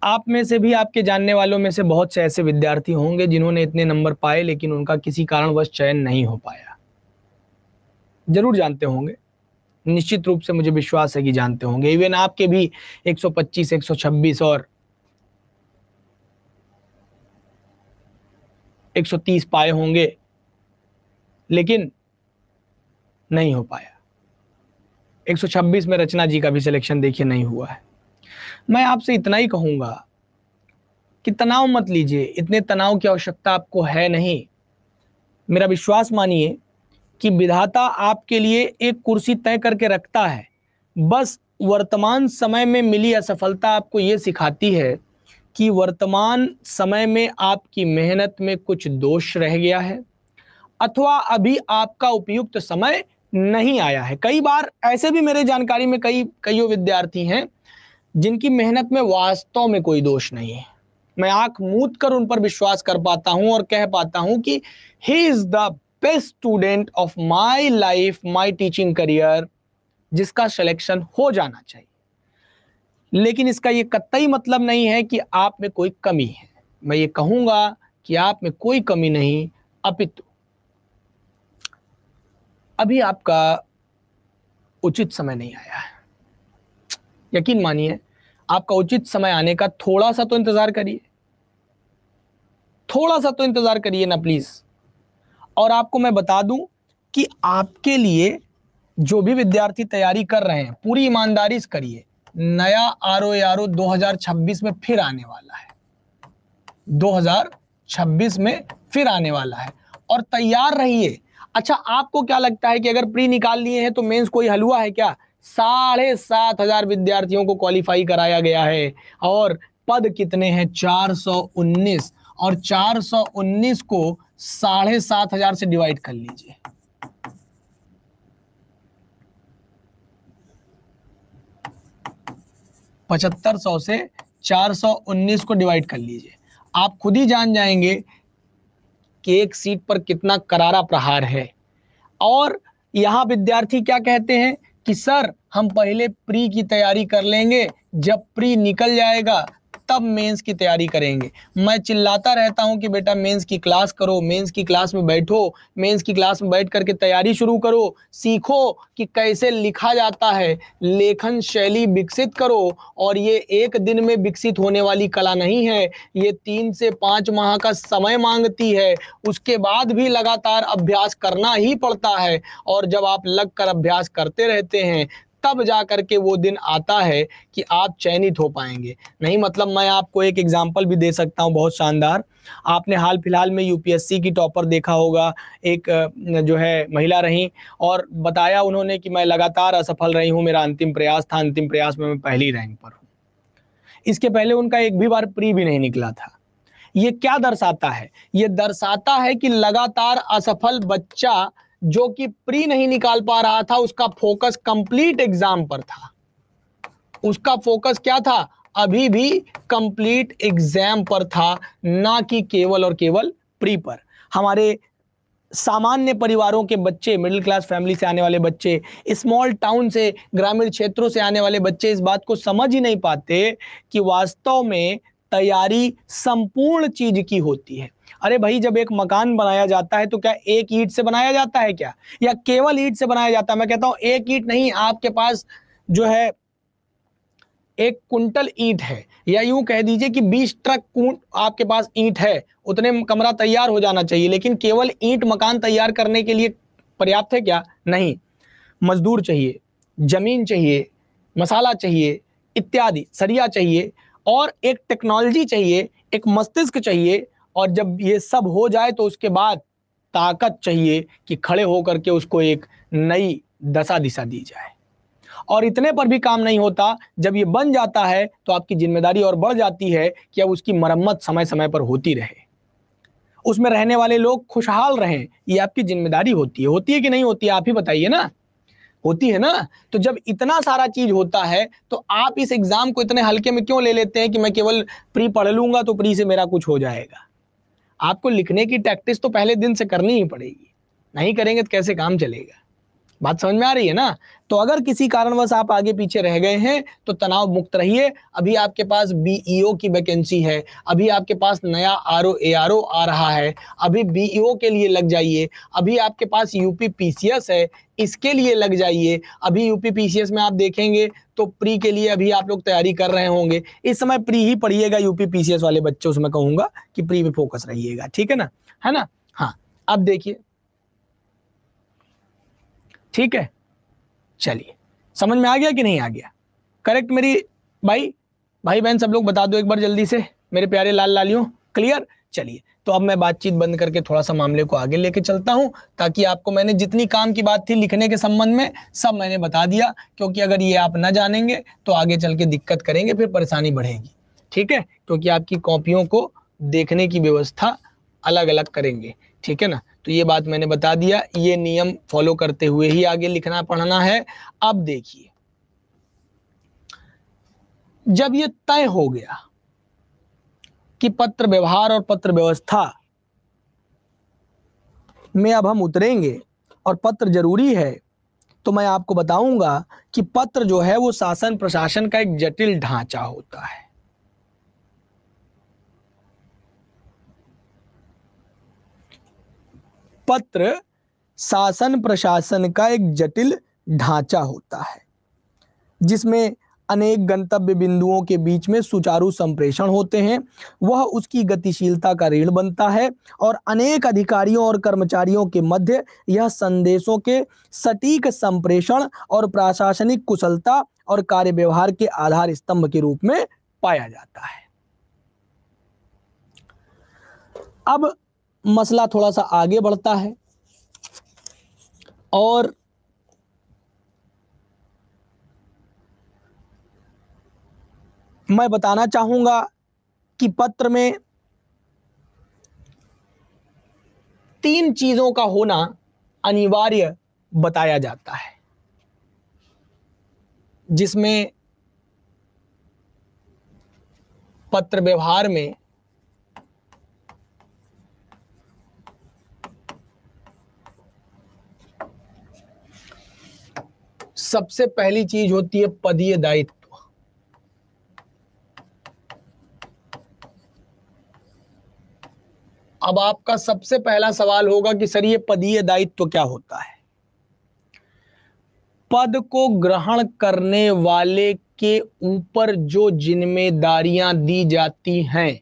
आप में से भी, आपके जानने वालों में से बहुत से ऐसे विद्यार्थी होंगे जिन्होंने इतने नंबर पाए लेकिन उनका किसी कारणवश चयन नहीं हो पाया। जरूर जानते होंगे, निश्चित रूप से मुझे विश्वास है कि जानते होंगे। इवन आपके भी 125, 126 और 130 पाए होंगे, लेकिन नहीं हो पाया। 126 में रचना जी का भी सिलेक्शन देखिए नहीं हुआ है। मैं आपसे इतना ही कहूंगा कि तनाव मत लीजिए, इतने तनाव की आवश्यकता आपको है नहीं। मेरा विश्वास मानिए कि विधाता आपके लिए एक कुर्सी तय करके रखता है। बस वर्तमान समय में मिली असफलता आपको ये सिखाती है कि वर्तमान समय में आपकी मेहनत में कुछ दोष रह गया है, अथवा अभी आपका उपयुक्त समय नहीं आया है। कई बार ऐसे भी मेरे जानकारी में कईयों विद्यार्थी हैं जिनकी मेहनत में वास्तव में कोई दोष नहीं है। मैं आंख मूंद कर उन पर विश्वास कर पाता हूं और कह पाता हूं कि he is the best student of my life, my teaching career, जिसका सिलेक्शन हो जाना चाहिए। लेकिन इसका यह कतई मतलब नहीं है कि आप में कोई कमी है। मैं ये कहूंगा कि आप में कोई कमी नहीं, अपितु अभी आपका उचित समय नहीं आया है। यकीन मानिए, आपका उचित समय आने का थोड़ा सा तो इंतजार करिए, थोड़ा सा तो इंतजार करिए ना प्लीज। और आपको मैं बता दूं कि आपके लिए जो भी विद्यार्थी तैयारी कर रहे हैं, पूरी ईमानदारी से करिए। नया ROARO 2026 में फिर आने वाला है, 2026 में फिर आने वाला है, और तैयार रहिए। अच्छा, आपको क्या लगता है कि अगर प्री निकाल लिए हैं तो मेंस कोई हलवा है क्या? 7,500 विद्यार्थियों को क्वालिफाई कराया गया है और पद कितने हैं? 419, और 419 को 7,500 से डिवाइड कर लीजिए। $7,500 से 419 को डिवाइड कर लीजिए। आप खुद ही जान जाएंगे कि एक सीट पर कितना करारा प्रहार है। और यहां विद्यार्थी क्या कहते हैं कि सर हम पहले प्री की तैयारी कर लेंगे, जब प्री निकल जाएगा तब मेंस की तैयारी करेंगे। मैं चिल्लाता रहता हूं कि बेटा मेंस की क्लास करो, मेंस की क्लास में बैठो, मेंस की क्लास में बैठ करके तैयारी शुरू करो, सीखो कि कैसे लिखा जाता है, लेखन शैली विकसित करो। और ये एक दिन में विकसित होने वाली कला नहीं है, ये 3 से 5 माह का समय मांगती है। उसके बाद भी लगातार अभ्यास करना ही पड़ता है, और जब आप लग कर अभ्यास करते रहते हैं तब जा करके वो दिन आता है कि आप चयनित हो पाएंगे। नहीं मतलब मैं आपको एक एग्जाम्पल भी दे सकता हूं बहुत शानदार। आपने हाल फिलहाल में यूपीएससी की टॉपर देखा होगा, एक जो है महिला रही, और बताया उन्होंने कि मैं लगातार असफल रही हूं, मेरा अंतिम प्रयास था, अंतिम प्रयास में मैं पहली रैंक पर हूं। इसके पहले उनका एक भी बार प्री भी नहीं निकला था। ये क्या दर्शाता है? ये दर्शाता है कि लगातार असफल बच्चा जो कि प्री नहीं निकाल पा रहा था, उसका फोकस कंप्लीट एग्जाम पर था। उसका फोकस क्या था? अभी भी कंप्लीट एग्जाम पर था, ना कि केवल और केवल प्री पर। हमारे सामान्य परिवारों के बच्चे, मिडिल क्लास फैमिली से आने वाले बच्चे, स्मॉल टाउन से, ग्रामीण क्षेत्रों से आने वाले बच्चे इस बात को समझ ही नहीं पाते कि वास्तव में तैयारी संपूर्ण चीज की होती है। अरे भाई, जब एक मकान बनाया जाता है तो क्या एक ईंट से बनाया जाता है क्या, या केवल ईंट से बनाया जाता है? मैं कहता हूं एक ईंट नहीं, आपके पास जो है 1 कुंटल ईंट है, या यूं कह दीजिए कि 20 ट्रक आपके पास ईंट है, उतने कमरा तैयार हो जाना चाहिए। लेकिन केवल ईंट मकान तैयार करने के लिए पर्याप्त है क्या? नहीं। मजदूर चाहिए, जमीन चाहिए, मसाला चाहिए, इत्यादि, सरिया चाहिए, और एक टेक्नोलॉजी चाहिए, एक मस्तिष्क चाहिए। और जब ये सब हो जाए तो उसके बाद ताकत चाहिए कि खड़े होकर के उसको एक नई दशा दिशा दी जाए। और इतने पर भी काम नहीं होता, जब ये बन जाता है तो आपकी जिम्मेदारी और बढ़ जाती है कि अब उसकी मरम्मत समय समय पर होती रहे, उसमें रहने वाले लोग खुशहाल रहें। ये आपकी जिम्मेदारी होती है कि नहीं होती है? आप ही बताइए ना। होती है ना? तो जब इतना सारा चीज होता है तो आप इस एग्जाम को इतने हल्के में क्यों ले लेते हैं कि मैं केवल प्री पढ़ लूंगा तो प्री से मेरा कुछ हो जाएगा? आपको लिखने की प्रैक्टिस तो पहले दिन से करनी ही पड़ेगी, नहीं करेंगे तो कैसे काम चलेगा। बात समझ में आ रही है ना। तो अगर किसी कारणवश आप आगे पीछे रह गए हैं तो तनाव मुक्त रहिए। अभी आपके पास बीईओ की वैकेंसी है, अभी आपके पास नया आरओ एआरओ आ रहा है, अभी बीईओ के लिए लग जाइए। अभी आपके पास यूपी पीसीएस है, इसके लिए लग जाइए। अभी यूपी पीसीएस में आप देखेंगे तो प्री के लिए अभी आप लोग तैयारी कर रहे होंगे, इस समय प्री ही पढ़िएगा। यूपी पीसीएस वाले बच्चों से मैं कहूंगा कि प्री में फोकस रहिएगा, ठीक है ना, है ना। हाँ, अब देखिए, ठीक है, चलिए, समझ में आ गया कि नहीं आ गया? करेक्ट मेरी भाई बहन सब लोग बता दो एक बार जल्दी से, मेरे प्यारे लाल लालियों, क्लियर। चलिए, तो अब मैं बातचीत बंद करके थोड़ा सा मामले को आगे लेके चलता हूं, ताकि आपको मैंने जितनी काम की बात थी लिखने के संबंध में सब मैंने बता दिया, क्योंकि अगर ये आप ना जानेंगे तो आगे चल के दिक्कत करेंगे, फिर परेशानी बढ़ेगी, ठीक है। क्योंकि आपकी कॉपियों को देखने की व्यवस्था अलग अलग करेंगे, ठीक है ना। तो ये बात मैंने बता दिया, ये नियम फॉलो करते हुए ही आगे लिखना पढ़ना है। अब देखिए, जब ये तय हो गया कि पत्र व्यवहार और पत्र व्यवस्था में अब हम उतरेंगे और पत्र जरूरी है, तो मैं आपको बताऊंगा कि पत्र जो है वो शासन प्रशासन का एक जटिल ढांचा होता है। पत्र शासन प्रशासन का एक जटिल ढांचा होता है, जिसमें अनेक गंतव्य बिंदुओं के बीच में सुचारू संप्रेषण होते हैं। वह उसकी गतिशीलता का ऋण बनता है और अनेक अधिकारियों और कर्मचारियों के मध्य यह संदेशों के सटीक संप्रेषण और प्रशासनिक कुशलता और कार्य व्यवहार के आधार स्तंभ के रूप में पाया जाता है। अब मसला थोड़ा सा आगे बढ़ता है और मैं बताना चाहूंगा कि पत्र में 3 चीजों का होना अनिवार्य बताया जाता है, जिसमें पत्र व्यवहार में सबसे पहली चीज होती है पदीय दायित्व। अब आपका सबसे पहला सवाल होगा कि सर ये पदीय दायित्व क्या होता है? पद को ग्रहण करने वाले के ऊपर जो जिम्मेदारियां दी जाती हैं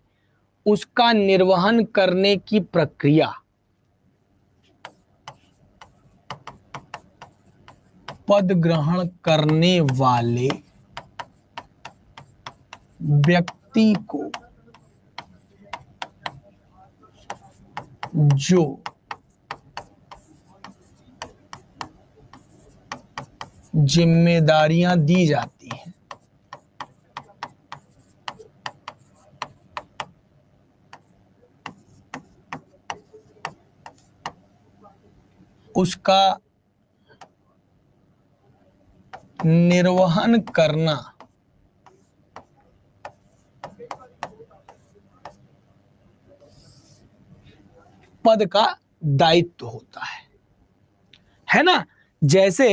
उसका निर्वहन करने की प्रक्रिया पद ग्रहण करने वाले व्यक्ति को जो जिम्मेदारियां दी जाती हैं उसका निर्वहन करना पद का दायित्व होता है ना। जैसे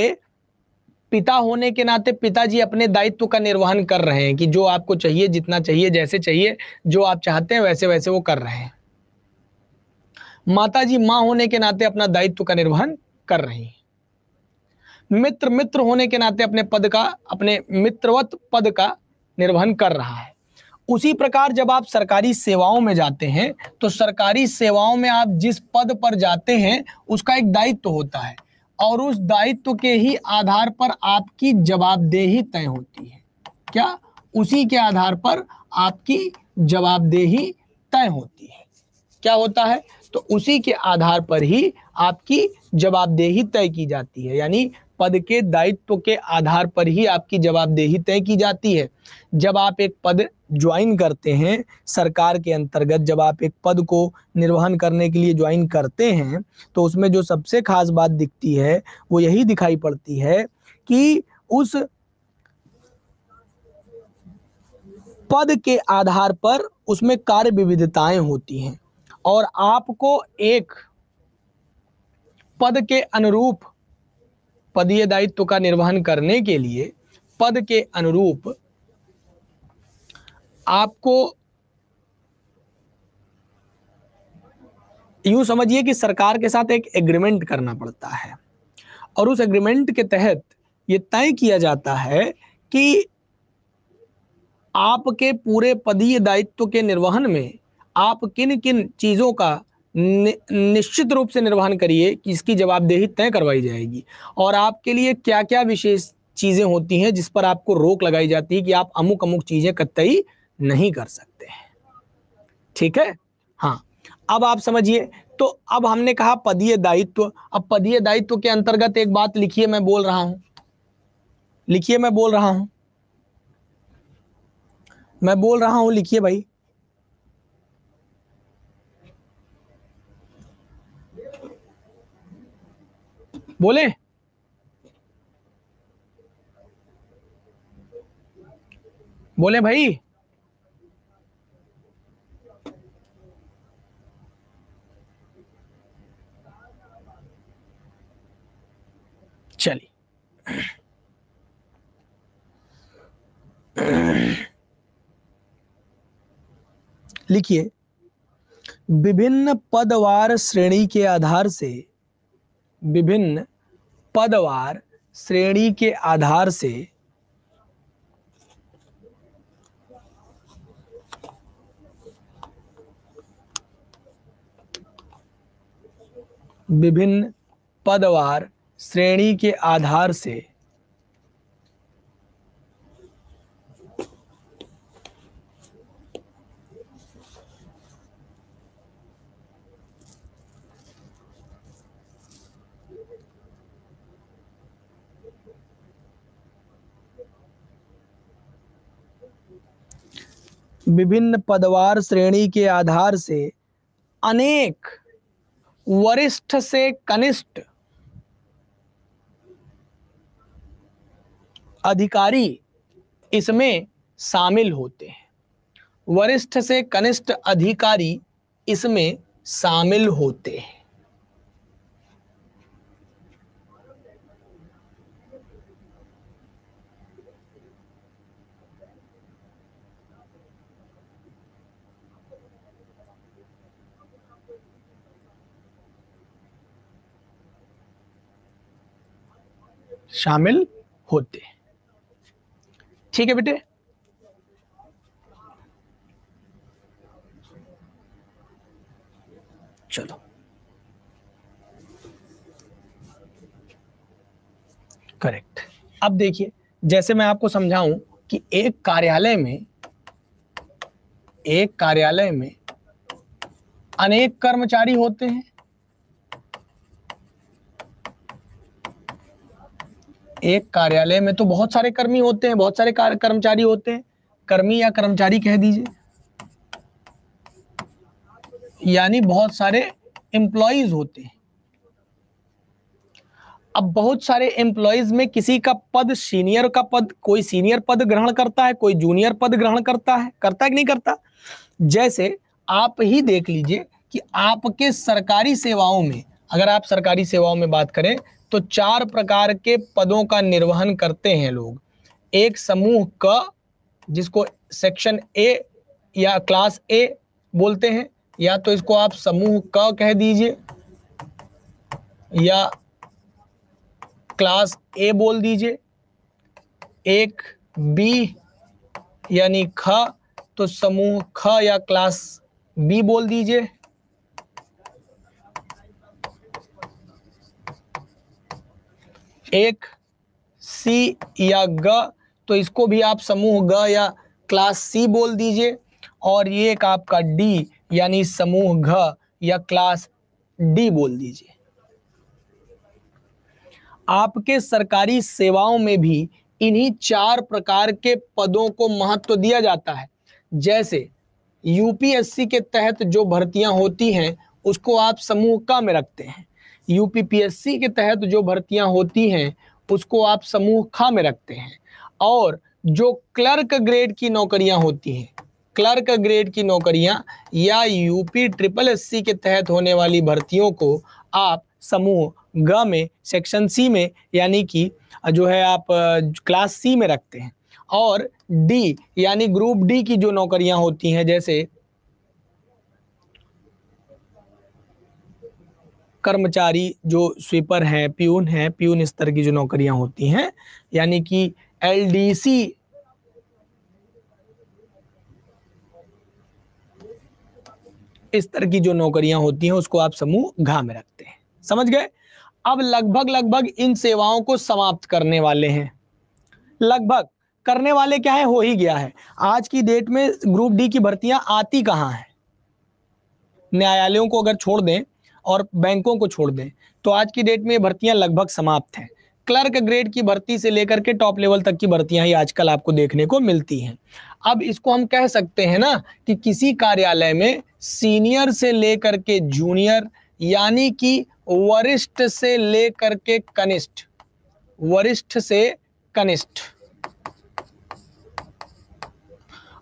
पिता होने के नाते पिताजी अपने दायित्व का निर्वहन कर रहे हैं कि जो आपको चाहिए, जितना चाहिए, जैसे चाहिए, जो आप चाहते हैं वैसे वैसे वो कर रहे हैं। माताजी मां होने के नाते अपना दायित्व का निर्वहन कर रही हैं। मित्र होने के नाते अपने पद का, अपने मित्रवत पद का निर्वहन कर रहा है। उसी प्रकार जब आप सरकारी सेवाओं में जाते हैं तो सरकारी सेवाओं में आप जिस पद पर जाते हैं उसका एक दायित्व होता है और उस दायित्व के ही आधार पर आपकी जवाबदेही तय होती है। क्या? उसी के आधार पर आपकी जवाबदेही तय होती है। क्या होता है? तो उसी के आधार पर ही आपकी जवाबदेही तय की जाती है, यानी पद के दायित्व के आधार पर ही आपकी जवाबदेही तय की जाती है। जब आप एक पद ज्वाइन करते हैं सरकार के अंतर्गत, जब आप एक पद को निर्वहन करने के लिए ज्वाइन करते हैं तो उसमें जो सबसे खास बात दिखती है वो यही दिखाई पड़ती है कि उस पद के आधार पर उसमें कार्य विविधताएं होती हैं और आपको एक पद के अनुरूप पदीय दायित्व का निर्वहन करने के लिए पद के अनुरूप आपको यूं समझिए कि सरकार के साथ एक एग्रीमेंट करना पड़ता है और उस एग्रीमेंट के तहत ये तय किया जाता है कि आपके पूरे पदीय दायित्व के निर्वहन में आप किन किन चीज़ों का निश्चित रूप से निर्वहन करिए कि इसकी जवाबदेही तय करवाई जाएगी और आपके लिए क्या क्या विशेष चीज़ें होती हैं जिस पर आपको रोक लगाई जाती है कि आप अमुक अमुक चीज़ें कतई नहीं कर सकते हैं। ठीक है, हाँ, अब आप समझिए। तो अब हमने कहा पदीय दायित्व। अब पदीय दायित्व के अंतर्गत एक बात लिखिए, मैं बोल रहा हूं, लिखिए, मैं बोल रहा हूं, लिखिए भाई। बोले, बोले भाई। चलिए, लिखिए, विभिन्न पदवार श्रेणी के आधार से, विभिन्न पदवार श्रेणी के आधार से विभिन्न पदवार श्रेणी के आधार से विभिन्न पदवार श्रेणी के आधार से अनेक वरिष्ठ से कनिष्ठ अधिकारी इसमें शामिल होते हैं। वरिष्ठ से कनिष्ठ अधिकारी इसमें शामिल होते हैं। शामिल होते हैं। ठीक है बेटे, चलो करेक्ट। अब देखिए, जैसे मैं आपको समझाऊं कि एक कार्यालय में अनेक कर्मचारी होते हैं। एक कार्यालय में तो बहुत सारे कर्मी होते हैं, बहुत सारे कर्मचारी होते हैं। कर्मी या कर्मचारी कह दीजिए, यानी बहुत सारे एम्प्लॉइज होते हैं। अब बहुत सारे एम्प्लॉइज में किसी का पद सीनियर का पद, कोई सीनियर पद ग्रहण करता है, कोई जूनियर पद ग्रहण करता है कि नहीं करता। जैसे आप ही देख लीजिए कि आपके सरकारी सेवाओं में, अगर आप सरकारी सेवाओं में बात करें तो 4 प्रकार के पदों का निर्वहन करते हैं लोग। एक समूह क, जिसको सेक्शन ए या क्लास ए बोलते हैं, या तो इसको आप समूह क कह दीजिए या क्लास ए बोल दीजिए। एक बी यानी ख, तो समूह ख या क्लास बी बोल दीजिए। एक सी या ग, तो इसको भी आप समूह ग या क्लास सी बोल दीजिए। और ये एक आपका डी यानी समूह घ या क्लास डी बोल दीजिए। आपके सरकारी सेवाओं में भी इन्हीं 4 प्रकार के पदों को महत्व दिया जाता है। जैसे यूपीएससी के तहत जो भर्तियां होती हैं उसको आप समूह क में रखते हैं। यूपीपीएससी के तहत जो भर्तियां होती हैं उसको आप समूह ख में रखते हैं। और जो क्लर्क ग्रेड की नौकरियां होती हैं, क्लर्क ग्रेड की नौकरियां या यूपी ट्रिपल एससी के तहत होने वाली भर्तियों को आप समूह ग में सेक्शन सी में यानी कि जो है आप क्लास सी में रखते हैं। और डी यानी ग्रुप डी की जो नौकरियां होती हैं जैसे कर्मचारी जो स्वीपर हैं, प्यून स्तर की जो नौकरियां होती हैं यानी कि एलडीसी इस तरह की जो नौकरियां होती हैं उसको आप समूह घ में रखते हैं। समझ गए? अब लगभग इन सेवाओं को समाप्त करने वाले हैं। लगभग करने वाले क्या है, हो ही गया है। आज की डेट में ग्रुप डी की भर्तियां आती कहां हैं? न्यायालयों को अगर छोड़ दें और बैंकों को छोड़ दें तो आज की डेट में ये भर्तियां लगभग समाप्त हैं। क्लर्क ग्रेड की भर्ती से लेकर के टॉप लेवल तक की भर्तियां ही आजकल आपको देखने को मिलती हैं। अब इसको हम कह सकते हैं ना कि किसी कार्यालय में सीनियर से लेकर के जूनियर यानी कि वरिष्ठ से लेकर के कनिष्ठ, वरिष्ठ से कनिष्ठ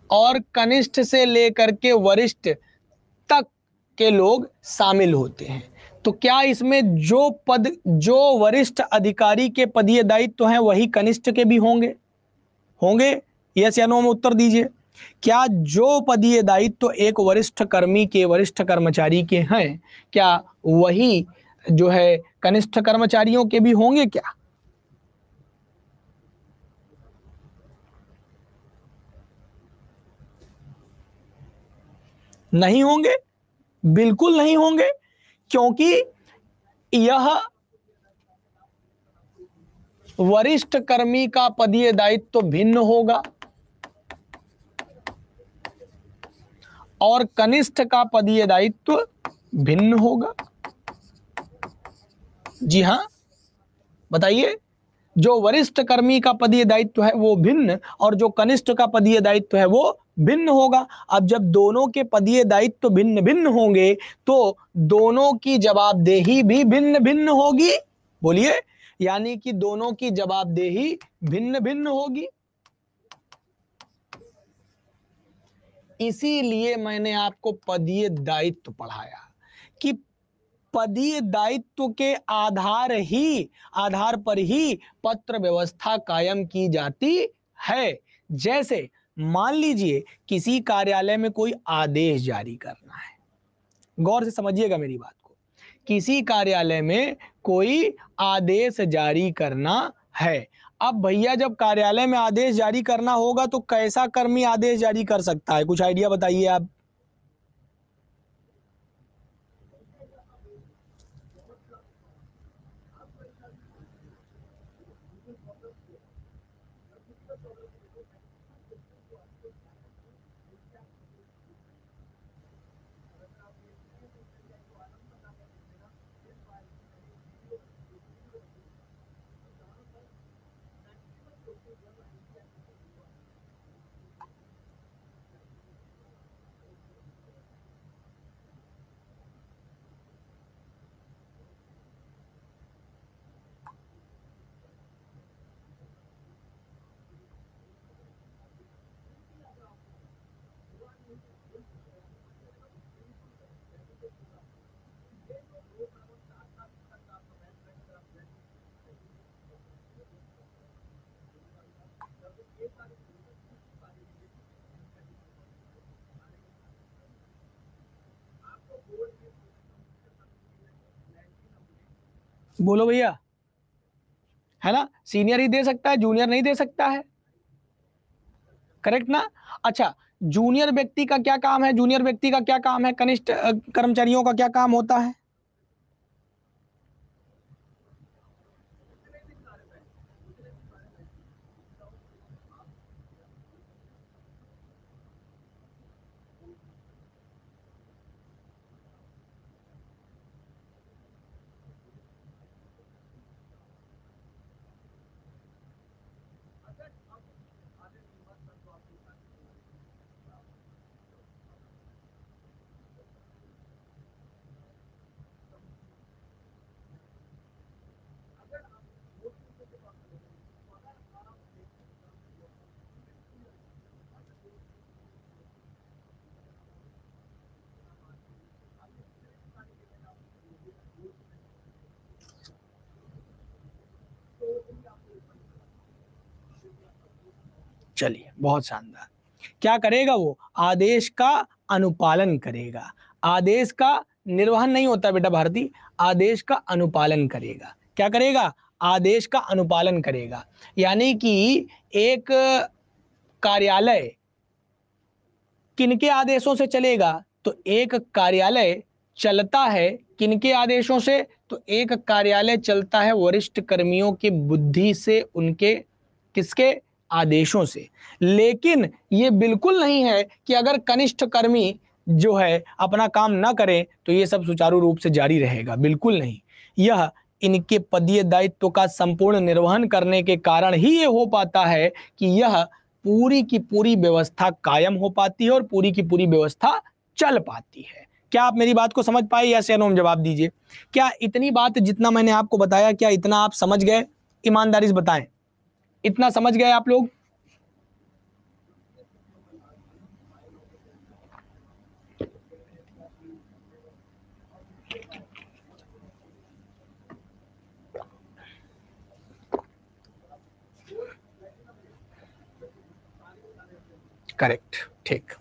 और कनिष्ठ से लेकर के वरिष्ठ तक के लोग शामिल होते हैं। तो क्या इसमें जो वरिष्ठ अधिकारी के पदीय दायित्व हैं वही कनिष्ठ के भी होंगे? होंगे? यस या नो में उत्तर दीजिए। क्या जो पदीय दायित्व एक वरिष्ठ कर्मी के, वरिष्ठ कर्मचारी के हैं, क्या वही जो है कनिष्ठ कर्मचारियों के भी होंगे क्या? नहीं होंगे, बिल्कुल नहीं होंगे, क्योंकि यह वरिष्ठ कर्मी का पदीय दायित्व भिन्न होगा और कनिष्ठ का पदीय दायित्व भिन्न होगा। जी हां, बताइए। जो वरिष्ठ कर्मी का पदीय दायित्व है वो भिन्न और जो कनिष्ठ का पदीय दायित्व है वो भिन्न होगा। अब जब दोनों के पदीय दायित्व भिन्न भिन्न होंगे तो दोनों की जवाबदेही भी भिन्न भिन्न होगी। बोलिए, यानी कि दोनों की जवाबदेही भिन्न भिन्न होगी। इसीलिए मैंने आपको पदीय दायित्व पढ़ाया कि पदीय दायित्व के आधार पर ही पत्र व्यवस्था कायम की जाती है। जैसे मान लीजिए किसी कार्यालय में कोई आदेश जारी करना है, गौर से समझिएगा मेरी बात को। किसी कार्यालय में कोई आदेश जारी करना है। अब भैया जब कार्यालय में आदेश जारी करना होगा तो कैसा कर्मी आदेश जारी कर सकता है? कुछ आइडिया बताइए आप। बोलो भैया, है ना? सीनियर ही दे सकता है, जूनियर नहीं दे सकता है। करेक्ट ना? अच्छा, जूनियर व्यक्ति का क्या काम है? जूनियर व्यक्ति का क्या काम है? कनिष्ठ कर्मचारियों का क्या काम होता है? चलिए, बहुत शानदार। क्या करेगा वो? आदेश का अनुपालन करेगा। आदेश का निर्वहन नहीं होता बेटा भारती, आदेश का अनुपालन करेगा। क्या करेगा? आदेश का अनुपालन करेगा। यानी कि एक कार्यालय किनके आदेशों से चलेगा? तो एक कार्यालय चलता है किनके आदेशों से? तो एक कार्यालय चलता है वरिष्ठ कर्मियों की बुद्धि से, उनके किसके आदेशों से। लेकिन ये बिल्कुल नहीं है कि अगर कनिष्ठ कर्मी जो है अपना काम ना करें तो ये सब सुचारू रूप से जारी रहेगा, बिल्कुल नहीं। यह इनके पदीय दायित्व का संपूर्ण निर्वहन करने के कारण ही ये हो पाता है कि यह पूरी की पूरी व्यवस्था कायम हो पाती है और पूरी की पूरी व्यवस्था चल पाती है। क्या आप मेरी बात को समझ पाए? या से नो में जवाब दीजिए। क्या इतनी बात जितना मैंने आपको बताया, क्या इतना आप समझ गए? ईमानदारी से बताएं, इतना समझ गए आप लोग? करेक्ट, ठीक।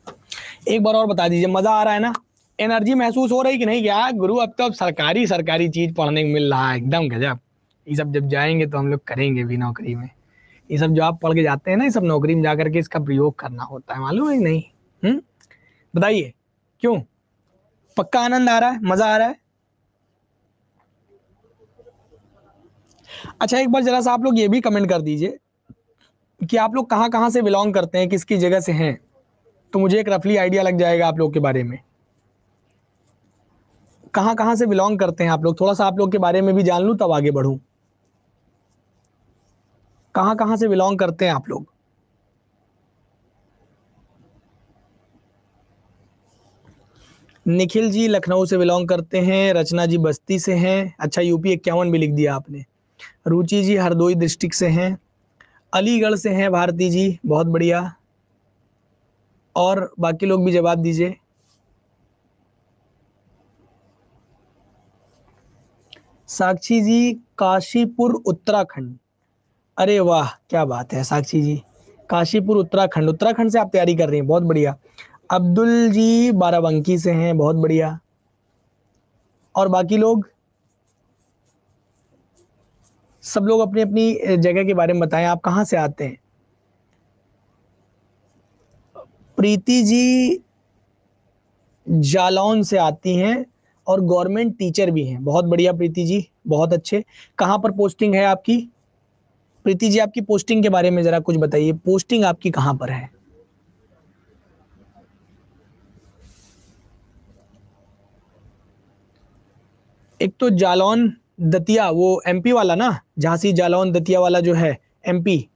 एक बार और बता दीजिए, मजा आ रहा है ना? एनर्जी महसूस हो रही कि नहीं? क्या गुरु, अब तो सरकारी सरकारी चीज पढ़ने को मिल रहा है, एकदम गजब। ये सब जब जाएंगे तो हम लोग करेंगे भी नौकरी में। ये सब जो आप पढ़ के जाते हैं ना, ये सब नौकरी में जाकर के इसका प्रयोग करना होता है, मालूम है कि नहीं? बताइए क्यों? पक्का आनंद आ रहा है, मजा आ रहा है? अच्छा, एक बार जरा सा आप लोग ये भी कमेंट कर दीजिए कि आप लोग कहाँ कहाँ से बिलोंग करते हैं, किसकी जगह से हैं, तो मुझे एक रफली आइडिया लग जाएगा आप लोग के बारे में। कहाँ कहाँ से बिलोंग करते हैं आप लोग, थोड़ा सा आप लोग के बारे में भी जान लूं तब आगे बढ़ूं। कहाँ कहाँ से बिलोंग करते हैं आप लोग? निखिल जी लखनऊ से बिलोंग करते हैं, रचना जी बस्ती से हैं, अच्छा यूपी 51 भी लिख दिया आपने। रुचि जी हरदोई डिस्ट्रिक्ट से हैं, अलीगढ़ से हैं भारती जी, बहुत बढ़िया। और बाकी लोग भी जवाब दीजिए। साक्षी जी काशीपुर उत्तराखंड, अरे वाह क्या बात है साक्षी जी, काशीपुर उत्तराखंड, उत्तराखंड से आप तैयारी कर रही हैं, बहुत बढ़िया। अब्दुल जी बाराबंकी से हैं, बहुत बढ़िया। और बाकी लोग, सब लोग अपनी अपनी जगह के बारे में बताएं, आप कहाँ से आते हैं? प्रीति जी जालौन से आती हैं और गवर्नमेंट टीचर भी हैं, बहुत बढ़िया प्रीति जी, बहुत अच्छे। कहाँ पर पोस्टिंग है आपकी? प्रीति जी आपकी पोस्टिंग के बारे में जरा कुछ बताइए, पोस्टिंग आपकी कहाँ पर है? एक तो जालौन दतिया, वो एमपी वाला ना, झांसी जालौन दतिया वाला जो है एमपी।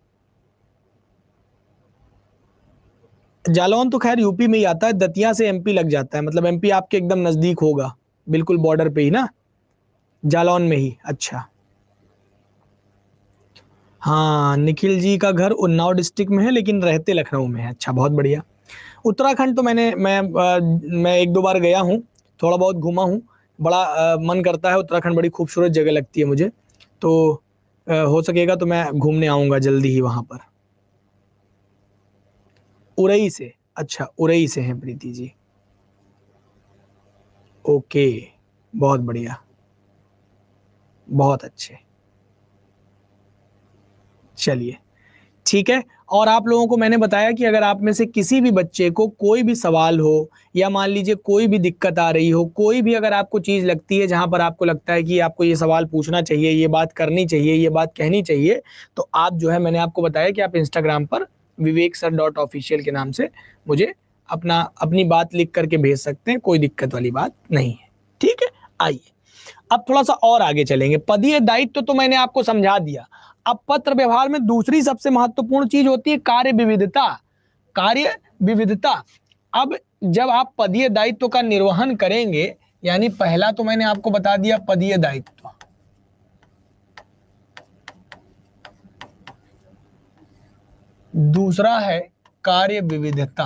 जालौन तो खैर यूपी में ही आता है, दतिया से एमपी लग जाता है, मतलब एमपी आपके एकदम नजदीक होगा, बिल्कुल बॉर्डर पे ही ना, जालौन में ही। अच्छा, हाँ निखिल जी का घर उन्नाव डिस्ट्रिक्ट में है लेकिन रहते लखनऊ में है, अच्छा बहुत बढ़िया। उत्तराखंड तो मैं एक दो बार गया हूँ, थोड़ा बहुत घूमा हूँ, बड़ा मन करता है, उत्तराखंड बड़ी खूबसूरत जगह लगती है मुझे, तो हो सकेगा तो मैं घूमने आऊँगा जल्दी ही वहाँ पर। उरई से, अच्छा उरई से हैं प्रीति जी, ओके, बहुत बढ़िया, बहुत अच्छे। चलिए ठीक है। और आप लोगों को मैंने बताया कि अगर आप में से किसी भी बच्चे को कोई भी सवाल हो, या मान लीजिए कोई भी दिक्कत आ रही हो, कोई भी अगर आपको चीज़ लगती है जहां पर आपको लगता है कि आपको ये सवाल पूछना चाहिए, ये बात करनी चाहिए, ये बात कहनी चाहिए, तो आप जो है, मैंने आपको बताया कि आप इंस्टाग्राम पर viveksir.official के नाम से मुझे अपनी बात लिख करके भेज सकते हैं, कोई दिक्कत वाली बात नहीं है। ठीक है, आइए अब थोड़ा सा और आगे चलेंगे। पदीय दायित्व तो मैंने आपको समझा दिया। अब पत्र व्यवहार में दूसरी सबसे महत्वपूर्ण चीज होती है कार्य विविधता। कार्य विविधता, अब जब आप पदीय दायित्व का निर्वहन करेंगे, यानी पहला तो मैंने आपको बता दिया पदीय दायित्व, दूसरा है कार्य विविधता।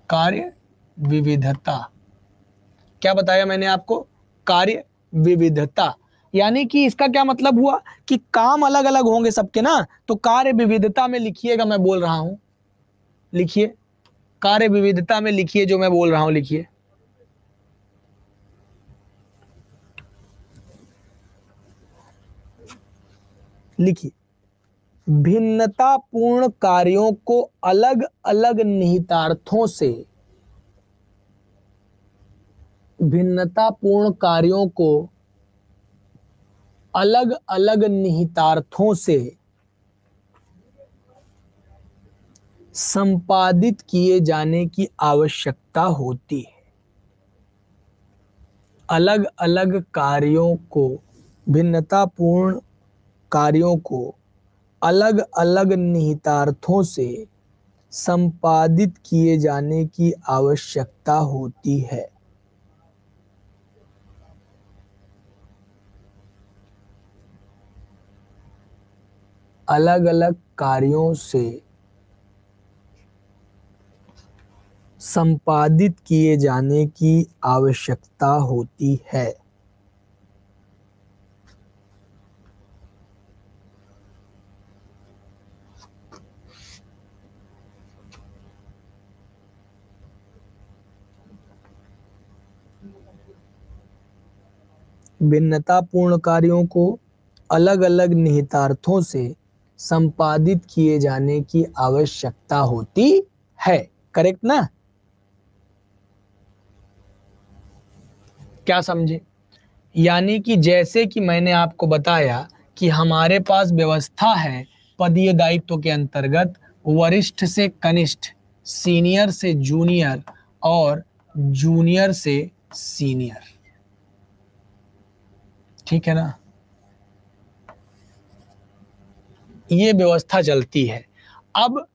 कार्य विविधता, क्या बताया मैंने आपको? कार्य विविधता। यानी कि इसका क्या मतलब हुआ कि काम अलग अलग होंगे सबके ना, तो कार्य विविधता में लिखिएगा, मैं बोल रहा हूं, लिखिए, कार्य विविधता में लिखिए, जो मैं बोल रहा हूं लिखिए। लिखिए, भिन्नतापूर्ण कार्यों को अलग अलग निहितार्थों से, भिन्नतापूर्ण कार्यों को अलग अलग निहितार्थों से संपादित किए जाने की आवश्यकता होती है। अलग अलग कार्यों को, भिन्नतापूर्ण कार्यों को अलग अलग निहितार्थों से संपादित किए जाने की आवश्यकता होती है। अलग अलग कार्यों से संपादित किए जाने की आवश्यकता होती है। भिन्नतापूर्ण कार्यों को अलग अलग निहितार्थों से संपादित किए जाने की आवश्यकता होती है। करेक्ट ना? क्या समझे? यानी कि जैसे कि मैंने आपको बताया कि हमारे पास व्यवस्था है पदीय दायित्व के अंतर्गत वरिष्ठ से कनिष्ठ, सीनियर से जूनियर और जूनियर से सीनियर। ठीक है ना? ये व्यवस्था चलती है। अब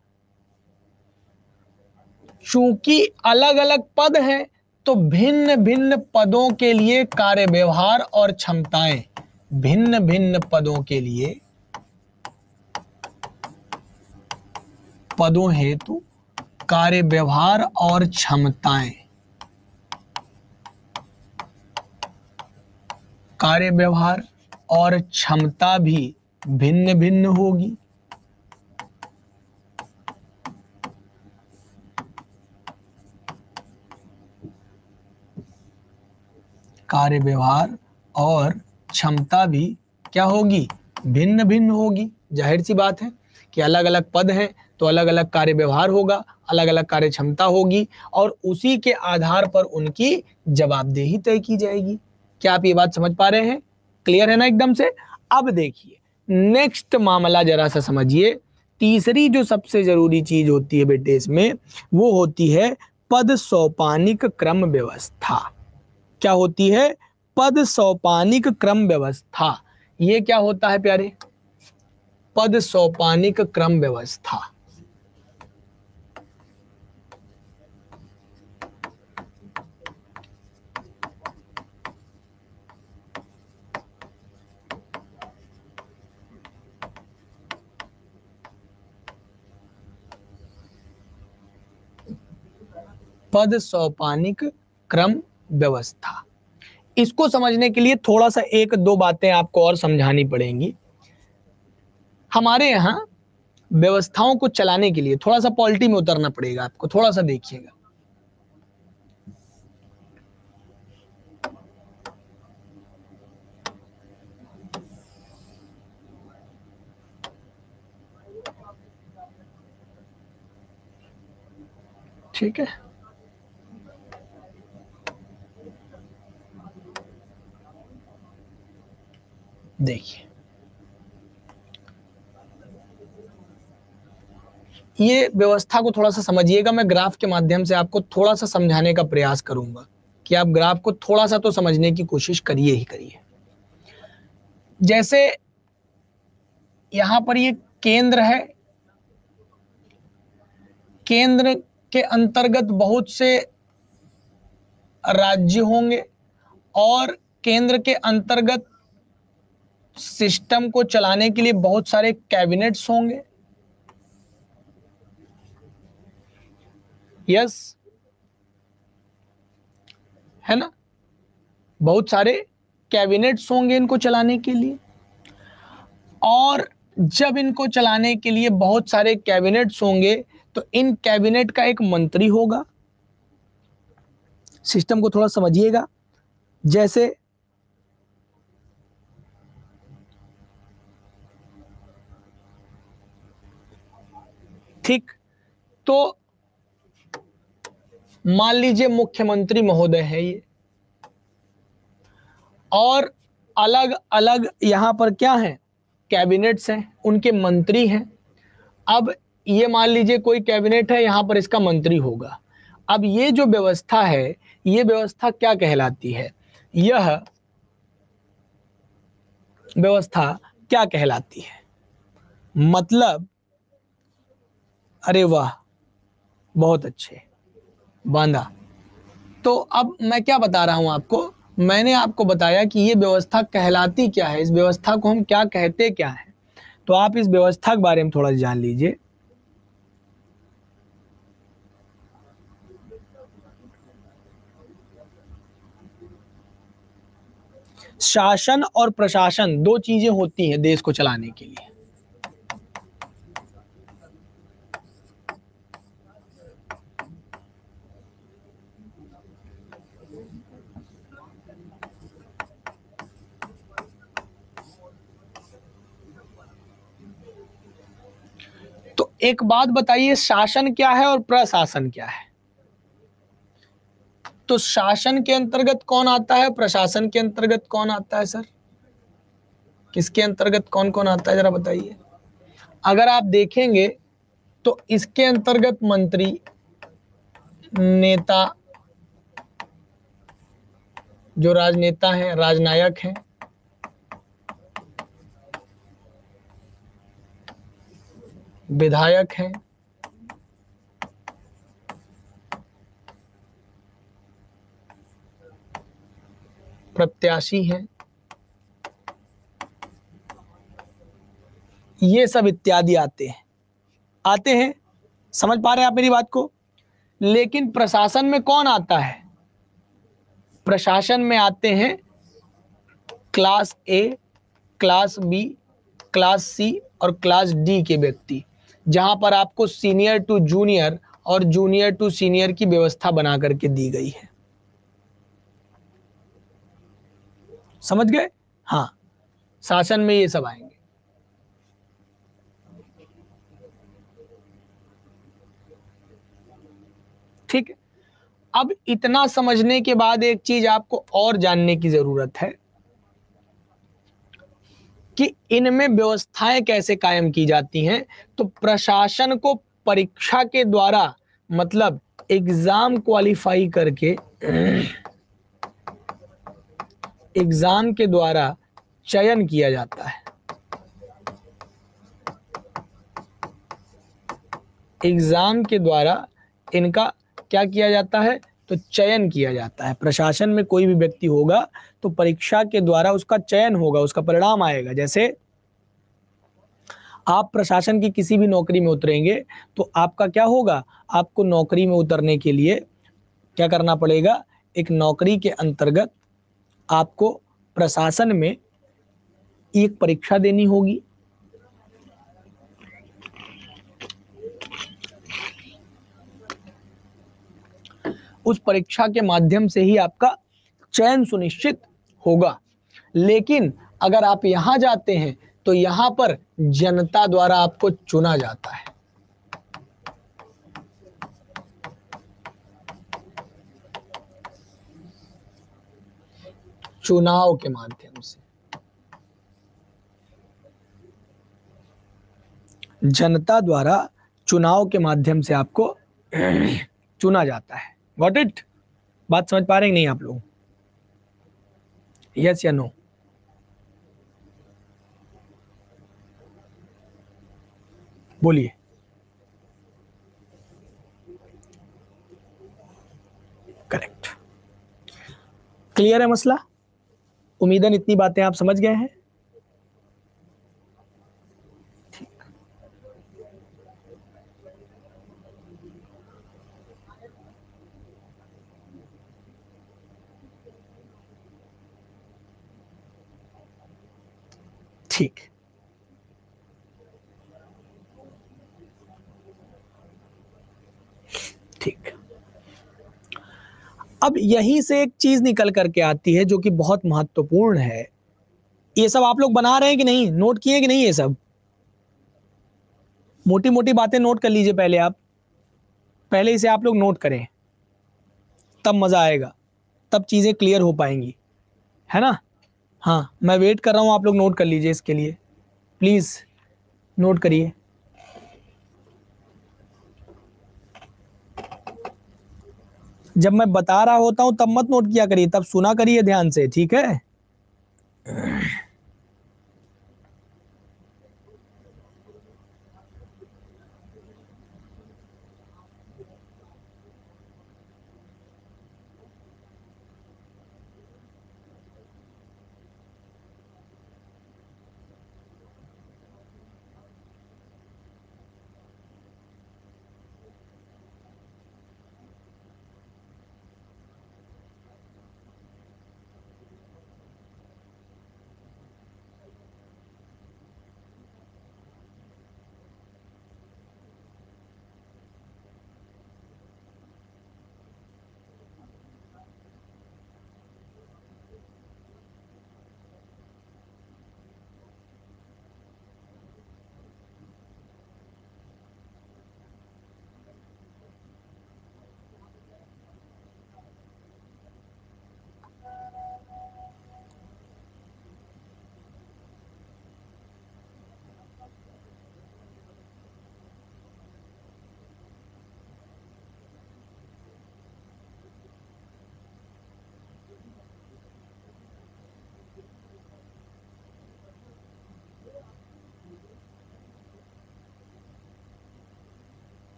चूंकि अलग अलग पद हैं, तो भिन्न भिन्न पदों के लिए कार्य व्यवहार और क्षमताएं, भिन्न भिन्न पदों के लिए, पदों हेतु कार्य व्यवहार और क्षमताएं, कार्य व्यवहार और क्षमता भी भिन्न भिन्न होगी। कार्य व्यवहार और क्षमता भी क्या होगी? भिन्न भिन्न होगी। जाहिर सी बात है कि अलग अलग पद हैं तो अलग अलग कार्य व्यवहार होगा, अलग अलग कार्य क्षमता होगी, और उसी के आधार पर उनकी जवाबदेही तय की जाएगी। क्या आप ये बात समझ पा रहे हैं? क्लियर है ना एकदम से? अब देखिए नेक्स्ट मामला जरा सा समझिए। तीसरी जो सबसे जरूरी चीज होती है बेटे इसमें, वो होती है पद सोपानिक क्रम व्यवस्था। क्या होती है? पद सोपानिक क्रम व्यवस्था। ये क्या होता है प्यारे? पद सोपानिक क्रम व्यवस्था। पद सोपानिक क्रम व्यवस्था, इसको समझने के लिए थोड़ा सा एक दो बातें आपको और समझानी पड़ेंगी। हमारे यहाँ व्यवस्थाओं को चलाने के लिए थोड़ा सा पॉलिटी में उतरना पड़ेगा आपको। थोड़ा सा देखिएगा, ठीक है? देखिए, ये व्यवस्था को थोड़ा सा समझिएगा। मैं ग्राफ के माध्यम से आपको थोड़ा सा समझाने का प्रयास करूंगा कि आप ग्राफ को थोड़ा सा तो समझने की कोशिश करिए ही करिए। जैसे यहां पर ये केंद्र है, केंद्र के अंतर्गत बहुत से राज्य होंगे और केंद्र के अंतर्गत सिस्टम को चलाने के लिए बहुत सारे कैबिनेट्स होंगे। यस, है ना? बहुत सारे कैबिनेट्स होंगे इनको चलाने के लिए, और जब इनको चलाने के लिए बहुत सारे कैबिनेट्स होंगे तो इन कैबिनेट का एक मंत्री होगा। सिस्टम को थोड़ा समझिएगा। जैसे ठीक, तो मान लीजिए मुख्यमंत्री महोदय है ये, और अलग अलग यहां पर क्या है, कैबिनेट्स हैं, उनके मंत्री हैं। अब ये मान लीजिए कोई कैबिनेट है, यहां पर इसका मंत्री होगा। अब ये जो व्यवस्था है, ये व्यवस्था क्या कहलाती है, यह व्यवस्था क्या कहलाती है, मतलब अरे वाह, बहुत अच्छे, बांधा। तो अब मैं क्या बता रहा हूं आपको, मैंने आपको बताया कि ये व्यवस्था कहलाती क्या है, इस व्यवस्था को हम क्या कहते क्या है। तो आप इस व्यवस्था के बारे में थोड़ा जान लीजिए। शासन और प्रशासन दो चीजें होती हैं देश को चलाने के लिए। तो एक बात बताइए, शासन क्या है और प्रशासन क्या है। तो शासन के अंतर्गत कौन आता है, प्रशासन के अंतर्गत कौन आता है सर, किसके अंतर्गत कौन कौन आता है जरा बताइए। अगर आप देखेंगे तो इसके अंतर्गत मंत्री, नेता, जो राजनेता हैं, राजनायक हैं, विधायक हैं, प्रत्याशी हैं, ये सब इत्यादि आते हैं। समझ पा रहे हैं आप मेरी बात को। लेकिन प्रशासन में कौन आता है, प्रशासन में आते हैं class A, class B, class C और क्लास डी के व्यक्ति, जहां पर आपको सीनियर टू जूनियर और जूनियर टू सीनियर की व्यवस्था बना करके दी गई है। समझ गए। हाँ, शासन में ये सब आएंगे। ठीक है। अब इतना समझने के बाद एक चीज आपको और जानने की जरूरत है कि इनमें व्यवस्थाएं कैसे कायम की जाती हैं। तो प्रशासन को परीक्षा के द्वारा, मतलब एग्जाम क्वालिफाई करके, एग्जाम के द्वारा चयन किया जाता है। एग्जाम के द्वारा इनका क्या किया जाता है, तो चयन किया जाता है। प्रशासन में कोई भी व्यक्ति होगा तो परीक्षा के द्वारा उसका चयन होगा, उसका परिणाम आएगा। जैसे आप प्रशासन की किसी भी नौकरी में उतरेंगे तो आपका क्या होगा, आपको नौकरी में उतरने के लिए क्या करना पड़ेगा, एक नौकरी के अंतर्गत आपको प्रशासन में एक परीक्षा देनी होगी। उस परीक्षा के माध्यम से ही आपका चयन सुनिश्चित होगा। लेकिन अगर आप यहां जाते हैं तो यहां पर जनता द्वारा आपको चुना जाता है। चुनाव के माध्यम से जनता द्वारा चुनाव के माध्यम से आपको चुना जाता है। Got it. बात समझ पा रहे हैं नहीं आप लोग, यस या नो। बोलिए। करेक्ट। क्लियर है मसला, उम्मीदन इतनी बातें आप समझ गए हैं। ठीक। ठीक। अब यहीं से एक चीज निकल करके आती है जो कि बहुत महत्वपूर्ण है। ये सब आप लोग बना रहे हैं कि नहीं, नोट किए कि नहीं? ये सब मोटी मोटी बातें नोट कर लीजिए पहले आप, पहले इसे आप लोग नोट करें, तब मजा आएगा, तब चीजें क्लियर हो पाएंगी, है ना? हाँ, मैं वेट कर रहा हूं, आप लोग नोट कर लीजिए इसके लिए, प्लीज नोट करिए। जब मैं बता रहा होता हूं तब मत नोट किया करिए, तब सुना करिए ध्यान से, ठीक है?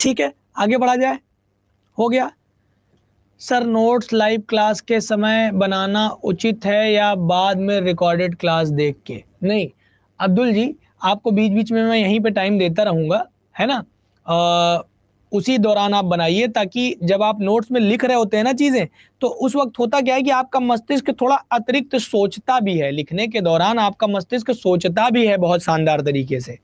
ठीक है, आगे बढ़ा जाए। हो गया। सर, नोट्स लाइव क्लास के समय बनाना उचित है या बाद में रिकॉर्डेड क्लास देख के? नहीं अब्दुल जी, आपको बीच बीच में मैं यहीं पे टाइम देता रहूंगा, है ना? उसी दौरान आप बनाइए, ताकि जब आप नोट्स में लिख रहे होते हैं ना चीजें, तो उस वक्त होता क्या है कि आपका मस्तिष्क थोड़ा अतिरिक्त सोचता भी है, लिखने के दौरान आपका मस्तिष्क सोचता भी है बहुत शानदार तरीके से।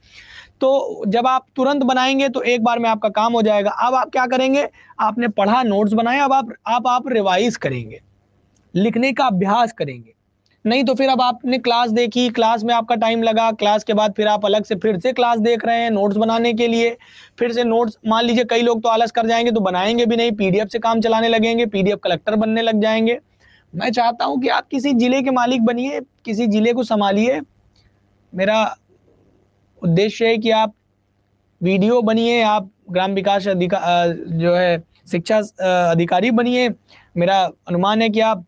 तो जब आप तुरंत बनाएंगे तो एक बार में आपका काम हो जाएगा। अब आप क्या करेंगे, आपने पढ़ा, नोट्स बनाए, अब आप रिवाइज करेंगे, लिखने का अभ्यास करेंगे। नहीं तो फिर अब आपने क्लास देखी, क्लास में आपका टाइम लगा, क्लास के बाद फिर आप अलग से फिर से क्लास देख रहे हैं नोट्स बनाने के लिए, फिर से नोट्स, मान लीजिए कई लोग तो आलस कर जाएंगे तो बनाएंगे भी नहीं, पीडीएफ से काम चलाने लगेंगे, पीडीएफ कलेक्टर बनने लग जाएंगे। मैं चाहता हूं कि आप किसी जिले के मालिक बनिए, किसी जिले को संभालिए। मेरा उद्देश्य है कि आप वीडियो बनिए, आप ग्राम विकास जो है शिक्षा अधिकारी बनिए। मेरा अनुमान है कि आप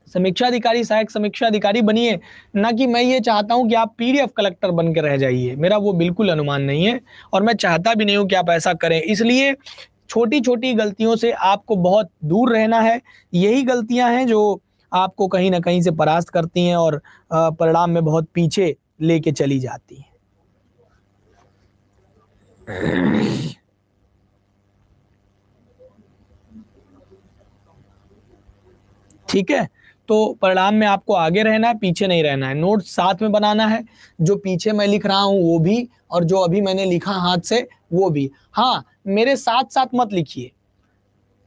समीक्षा अधिकारी, सहायक समीक्षा अधिकारी बनिए, ना कि मैं ये चाहता हूं कि आप पीडीएफ कलेक्टर बन के रह जाइए। मेरा वो बिल्कुल अनुमान नहीं है और मैं चाहता भी नहीं हूं कि आप ऐसा करें। इसलिए छोटी छोटी गलतियों से आपको बहुत दूर रहना है। यही गलतियां हैं जो आपको कहीं ना कहीं से परास्त करती हैं और परिणाम में बहुत पीछे लेके चली जाती हैं। ठीक है, तो परिणाम में आपको आगे रहना है, पीछे नहीं रहना है। नोट्स साथ में बनाना है, जो पीछे मैं लिख रहा हूं वो भी, और जो अभी मैंने लिखा हाथ से वो भी। हाँ, मेरे साथ साथ मत लिखिए,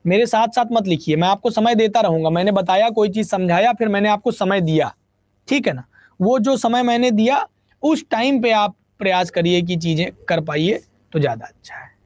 मेरे साथ साथ मत लिखिए, मैं आपको समय देता रहूंगा। मैंने बताया, कोई चीज समझाया, फिर मैंने आपको समय दिया, ठीक है ना? वो जो समय मैंने दिया उस टाइम पे आप प्रयास करिए कि चीजें कर पाइए, तो ज्यादा अच्छा है।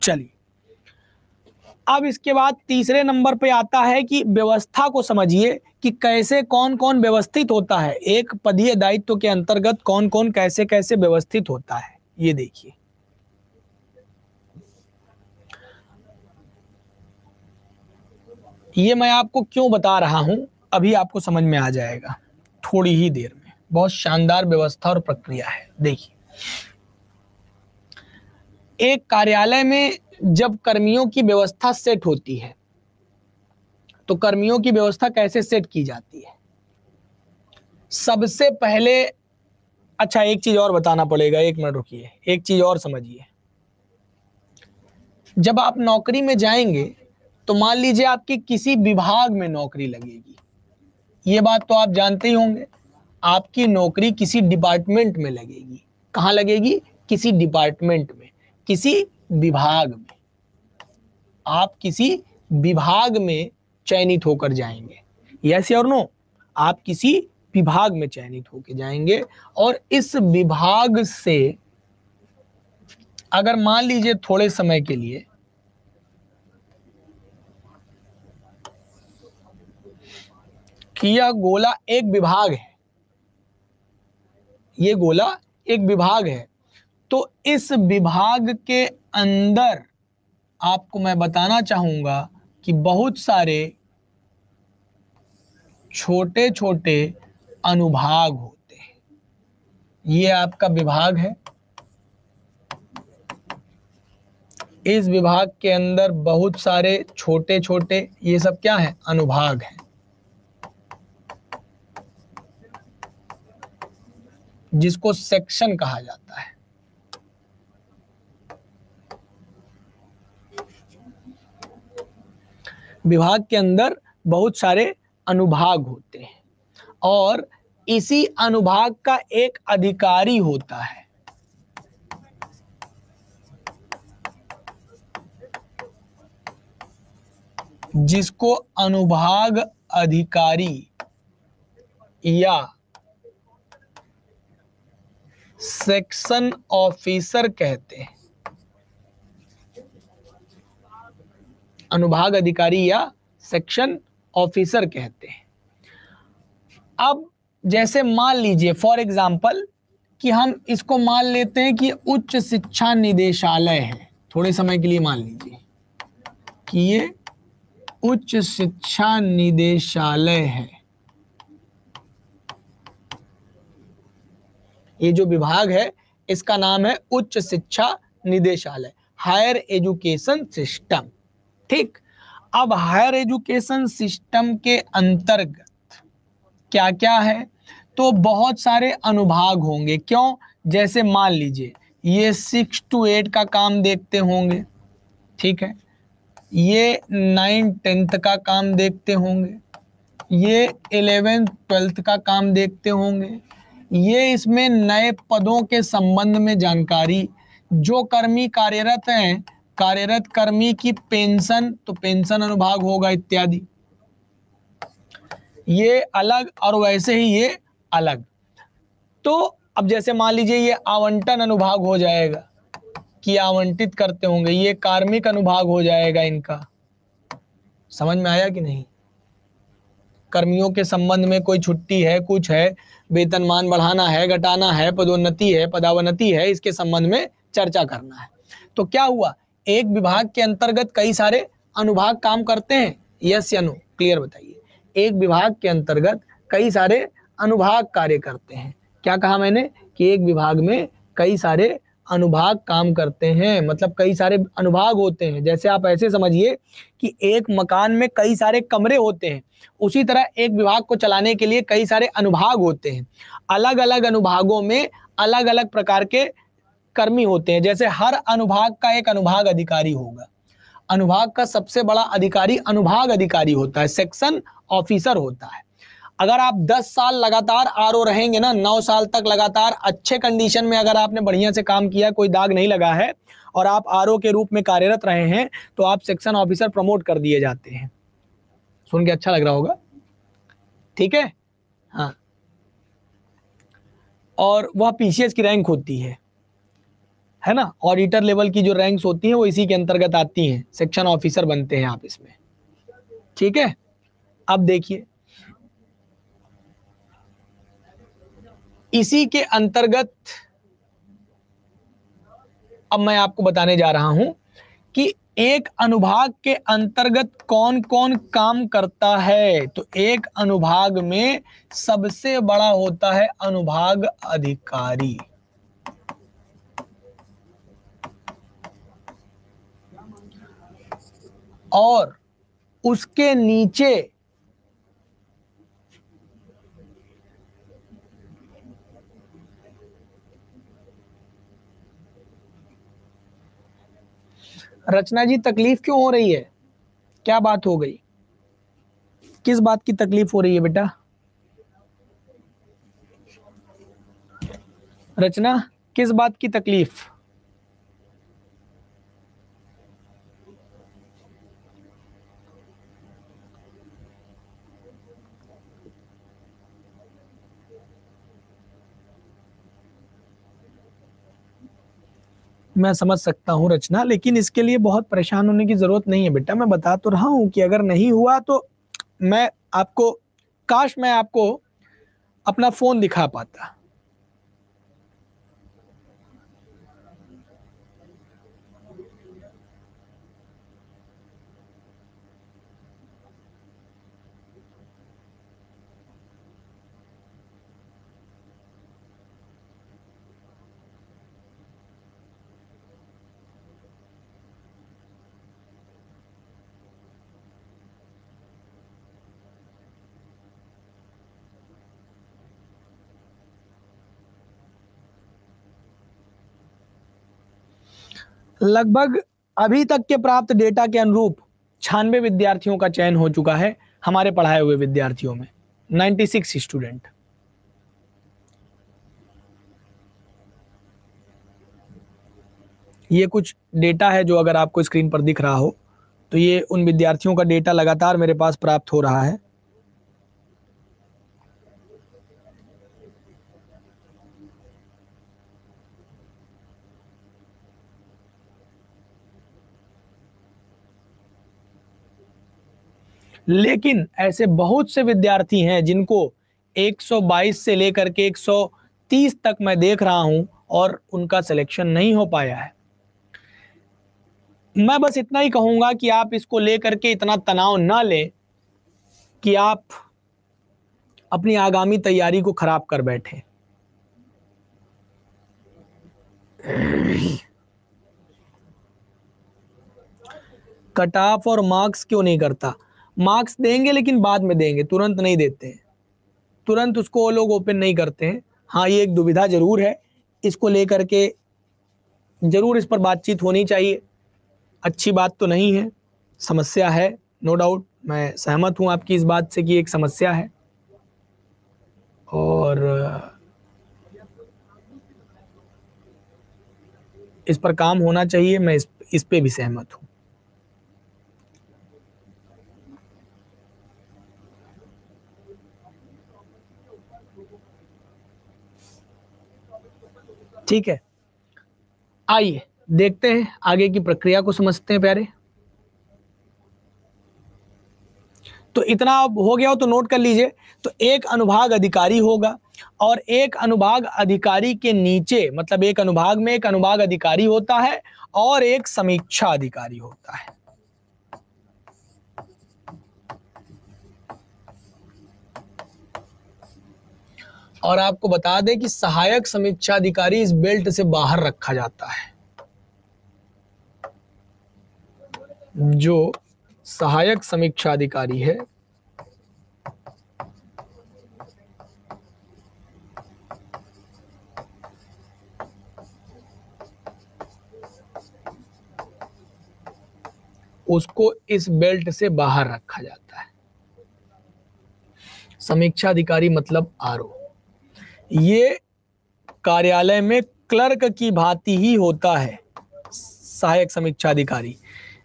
चलिए, अब इसके बाद तीसरे नंबर पे आता है कि व्यवस्था को समझिए कि कैसे कौन कौन व्यवस्थित होता है, एक पदीय दायित्व के अंतर्गत कौन कौन कैसे कैसे व्यवस्थित होता है। ये देखिए, ये मैं आपको क्यों बता रहा हूं, अभी आपको समझ में आ जाएगा थोड़ी ही देर में। बहुत शानदार व्यवस्था और प्रक्रिया है। देखिए, एक कार्यालय में जब कर्मियों की व्यवस्था सेट होती है तो कर्मियों की व्यवस्था कैसे सेट की जाती है? सबसे पहले, अच्छा एक चीज और बताना पड़ेगा, एक मिनट रुकिए, एक चीज और समझिए। जब आप नौकरी में जाएंगे तो मान लीजिए आपकी किसी विभाग में नौकरी लगेगी, ये बात तो आप जानते ही होंगे। आपकी नौकरी किसी डिपार्टमेंट में लगेगी। कहाँ लगेगी? किसी डिपार्टमेंट में, किसी विभाग में। आप किसी विभाग में चयनित होकर जाएंगे, यस और नो? आप किसी विभाग में चयनित होकर जाएंगे और इस विभाग से अगर मान लीजिए थोड़े समय के लिए कि यह गोला एक विभाग है, ये गोला एक विभाग है, तो इस विभाग के अंदर आपको मैं बताना चाहूंगा कि बहुत सारे छोटे छोटे अनुभाग होते हैं। ये आपका विभाग है, इस विभाग के अंदर बहुत सारे छोटे छोटे, ये सब क्या है? अनुभाग हैं, जिसको सेक्शन कहा जाता है। विभाग के अंदर बहुत सारे अनुभाग होते हैं और इसी अनुभाग का एक अधिकारी होता है, जिसको अनुभाग अधिकारी या सेक्शन ऑफिसर कहते हैं। अनुभाग अधिकारी या सेक्शन ऑफिसर कहते हैं। अब जैसे मान लीजिए फॉर एग्जांपल कि हम इसको मान लेते हैं कि उच्च शिक्षा निदेशालय है, थोड़े समय के लिए मान लीजिए कि ये उच्च शिक्षा निदेशालय है। ये जो विभाग है इसका नाम है उच्च शिक्षा निदेशालय, हायर एजुकेशन सिस्टम। ठीक, अब हायर एजुकेशन सिस्टम के अंतर्गत क्या क्या है? तो बहुत सारे अनुभाग होंगे। क्यों? जैसे मान लीजिए ये 6 to 8 का काम देखते होंगे, ठीक है, ये 9-10 का काम देखते होंगे, ये 11-12 का काम देखते होंगे, ये इसमें नए पदों के संबंध में जानकारी, जो कर्मी कार्यरत हैं, कार्यरत कर्मी की पेंशन, तो पेंशन अनुभाग होगा इत्यादि। ये अलग और वैसे ही ये अलग। तो अब जैसे मान लीजिए ये आवंटन अनुभाग हो जाएगा कि आवंटित करते होंगे, ये कार्मिक अनुभाग हो जाएगा इनका। समझ में आया कि नहीं? कर्मियों के संबंध में कोई छुट्टी है, कुछ है, वेतनमान बढ़ाना है, घटाना है, पदोन्नति है, पदावनति है, इसके संबंध में चर्चा करना है। तो क्या हुआ? एक विभाग के अंतर्गत कई सारे अनुभाग काम करते हैं, यस या नो? क्लियर बताइए। एक विभाग के अंतर्गत कई सारे अनुभाग कार्य करते हैं। क्या कहा मैंने? कि एक विभाग में कई सारे अनुभाग काम करते हैं, मतलब कई सारे अनुभाग होते हैं। जैसे आप ऐसे समझिए कि एक मकान में कई सारे कमरे होते हैं, उसी तरह एक विभाग को चलाने के लिए कई सारे अनुभाग होते हैं। अलग अलग अनुभागों में अलग अलग प्रकार के कर्मी होते हैं। जैसे हर अनुभाग का एक अनुभाग अधिकारी होगा। अनुभाग का सबसे बड़ा अधिकारी अनुभाग अधिकारी होता है, सेक्शन ऑफिसर होता है। अगर आप 10 साल लगातार आरओ रहेंगे ना, 9 साल तक लगातार अच्छे कंडीशन में अगर आपने बढ़िया से काम किया, कोई दाग नहीं लगा है और आप आरओ के रूप में कार्यरत रहे हैं, तो आप सेक्शन ऑफिसर प्रमोट कर दिए जाते हैं। सुन के अच्छा लग रहा होगा, ठीक है? हाँ, और वह पीसीएस की रैंक होती है। है ना। ऑडिटर लेवल की जो रैंक्स होती हैं वो इसी के अंतर्गत आती हैं, सेक्शन ऑफिसर बनते हैं आप इसमें, ठीक है। अब देखिए इसी के अंतर्गत अब मैं आपको बताने जा रहा हूं कि एक अनुभाग के अंतर्गत कौन कौन काम करता है। तो एक अनुभाग में सबसे बड़ा होता है अनुभाग अधिकारी, और उसके नीचे रचना जी तकलीफ क्यों हो रही है, क्या बात हो गई, किस बात की तकलीफ हो रही है बेटा? रचना किस बात की तकलीफ? मैं समझ सकता हूं रचना, लेकिन इसके लिए बहुत परेशान होने की जरूरत नहीं है बेटा। मैं बता तो रहा हूं कि अगर नहीं हुआ तो मैं आपको, काश मैं आपको अपना फोन दिखा पाता। लगभग अभी तक के प्राप्त डेटा के अनुरूप 96 विद्यार्थियों का चयन हो चुका है हमारे पढ़ाए हुए विद्यार्थियों में, 96 स्टूडेंट। ये कुछ डेटा है जो अगर आपको स्क्रीन पर दिख रहा हो तो ये उन विद्यार्थियों का डेटा लगातार मेरे पास प्राप्त हो रहा है। लेकिन ऐसे बहुत से विद्यार्थी हैं जिनको 122 से लेकर के 130 तक मैं देख रहा हूं और उनका सिलेक्शन नहीं हो पाया है। मैं बस इतना ही कहूंगा कि आप इसको लेकर के इतना तनाव ना लें कि आप अपनी आगामी तैयारी को खराब कर बैठे। कट ऑफ और मार्क्स क्यों नहीं करता? मार्क्स देंगे लेकिन बाद में देंगे, तुरंत नहीं देते हैं, तुरंत उसको वो लोग ओपन नहीं करते हैं। हाँ ये एक दुविधा जरूर है, इसको लेकर के जरूर इस पर बातचीत होनी चाहिए। अच्छी बात तो नहीं है, समस्या है, नो डाउट, मैं सहमत हूं आपकी इस बात से कि एक समस्या है और इस पर काम होना चाहिए। मैं इस पे भी सहमत हूं। ठीक है, आइए देखते हैं आगे की प्रक्रिया को समझते हैं प्यारे। तो इतना अब हो गया हो तो नोट कर लीजिए। तो एक अनुभाग अधिकारी होगा और एक अनुभाग अधिकारी के नीचे, मतलब एक अनुभाग में एक अनुभाग अधिकारी होता है और एक समीक्षा अधिकारी होता है। और आपको बता दें कि सहायक समीक्षा अधिकारी इस बेल्ट से बाहर रखा जाता है। जो सहायक समीक्षा अधिकारी है उसको इस बेल्ट से बाहर रखा जाता है। समीक्षा अधिकारी मतलब आरओ, ये कार्यालय में क्लर्क की भांति ही होता है। सहायक समीक्षा अधिकारी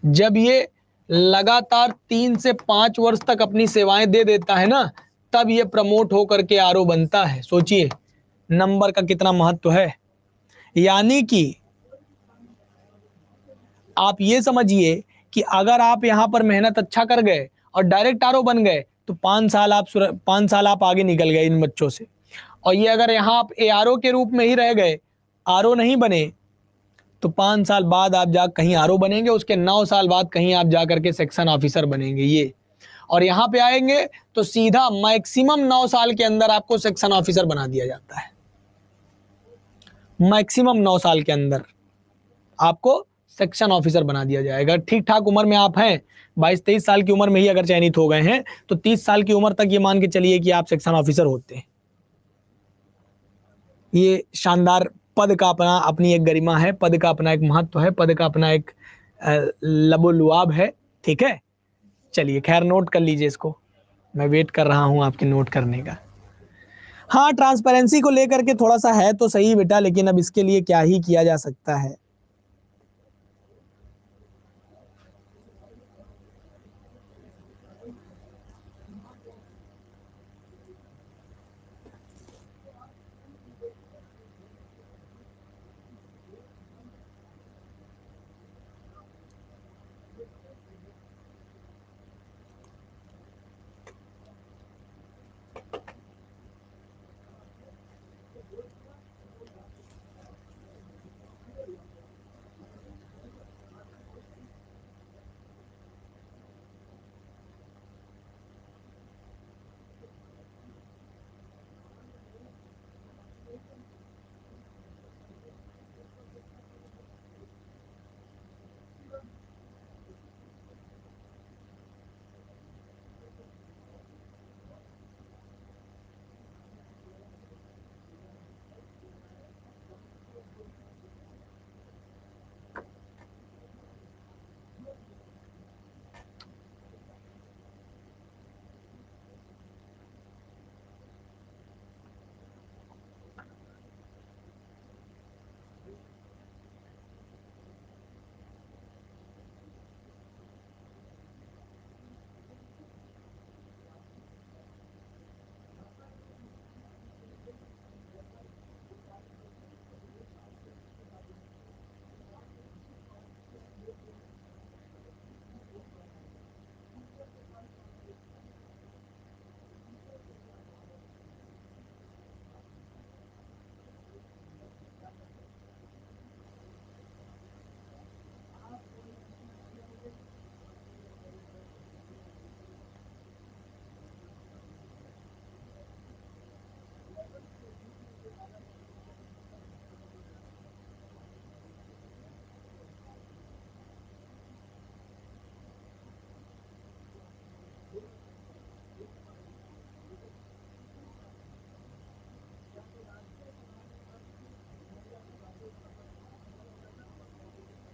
जब ये लगातार 3 से 5 वर्ष तक अपनी सेवाएं दे देता है ना, तब ये प्रमोट होकर के आरओ बनता है। सोचिए नंबर का कितना महत्व है। यानी कि आप ये समझिए कि अगर आप यहाँ पर मेहनत अच्छा कर गए और डायरेक्ट आरओ बन गए तो 5 साल आप 5 साल आप आगे निकल गए इन बच्चों से। और ये अगर यहाँ आप एआरओ के रूप में ही रह गए, आरओ नहीं बने, तो 5 साल बाद आप जा कहीं आरओ बनेंगे, उसके 9 साल बाद कहीं आप जा करके सेक्शन ऑफिसर बनेंगे ये। और यहाँ पे आएंगे तो सीधा मैक्सिमम 9 साल के अंदर आपको सेक्शन ऑफिसर बना दिया जाता है। मैक्सिमम 9 साल के अंदर आपको सेक्शन ऑफिसर बना दिया जाएगा। ठीक ठाक उम्र में आप हैं, 22-23 साल की उम्र में ही अगर चयनित हो गए हैं तो 30 साल की उम्र तक ये मान के चलिए कि आप सेक्शन ऑफिसर होते हैं। ये शानदार पद का अपना अपनी एक गरिमा है, पद का अपना एक महत्व है, पद का अपना एक लबोलुआब है। ठीक है, चलिए खैर नोट कर लीजिए इसको, मैं वेट कर रहा हूं आपके नोट करने का। हाँ, ट्रांसपेरेंसी को लेकर के थोड़ा सा है तो सही बेटा, लेकिन अब इसके लिए क्या ही किया जा सकता है।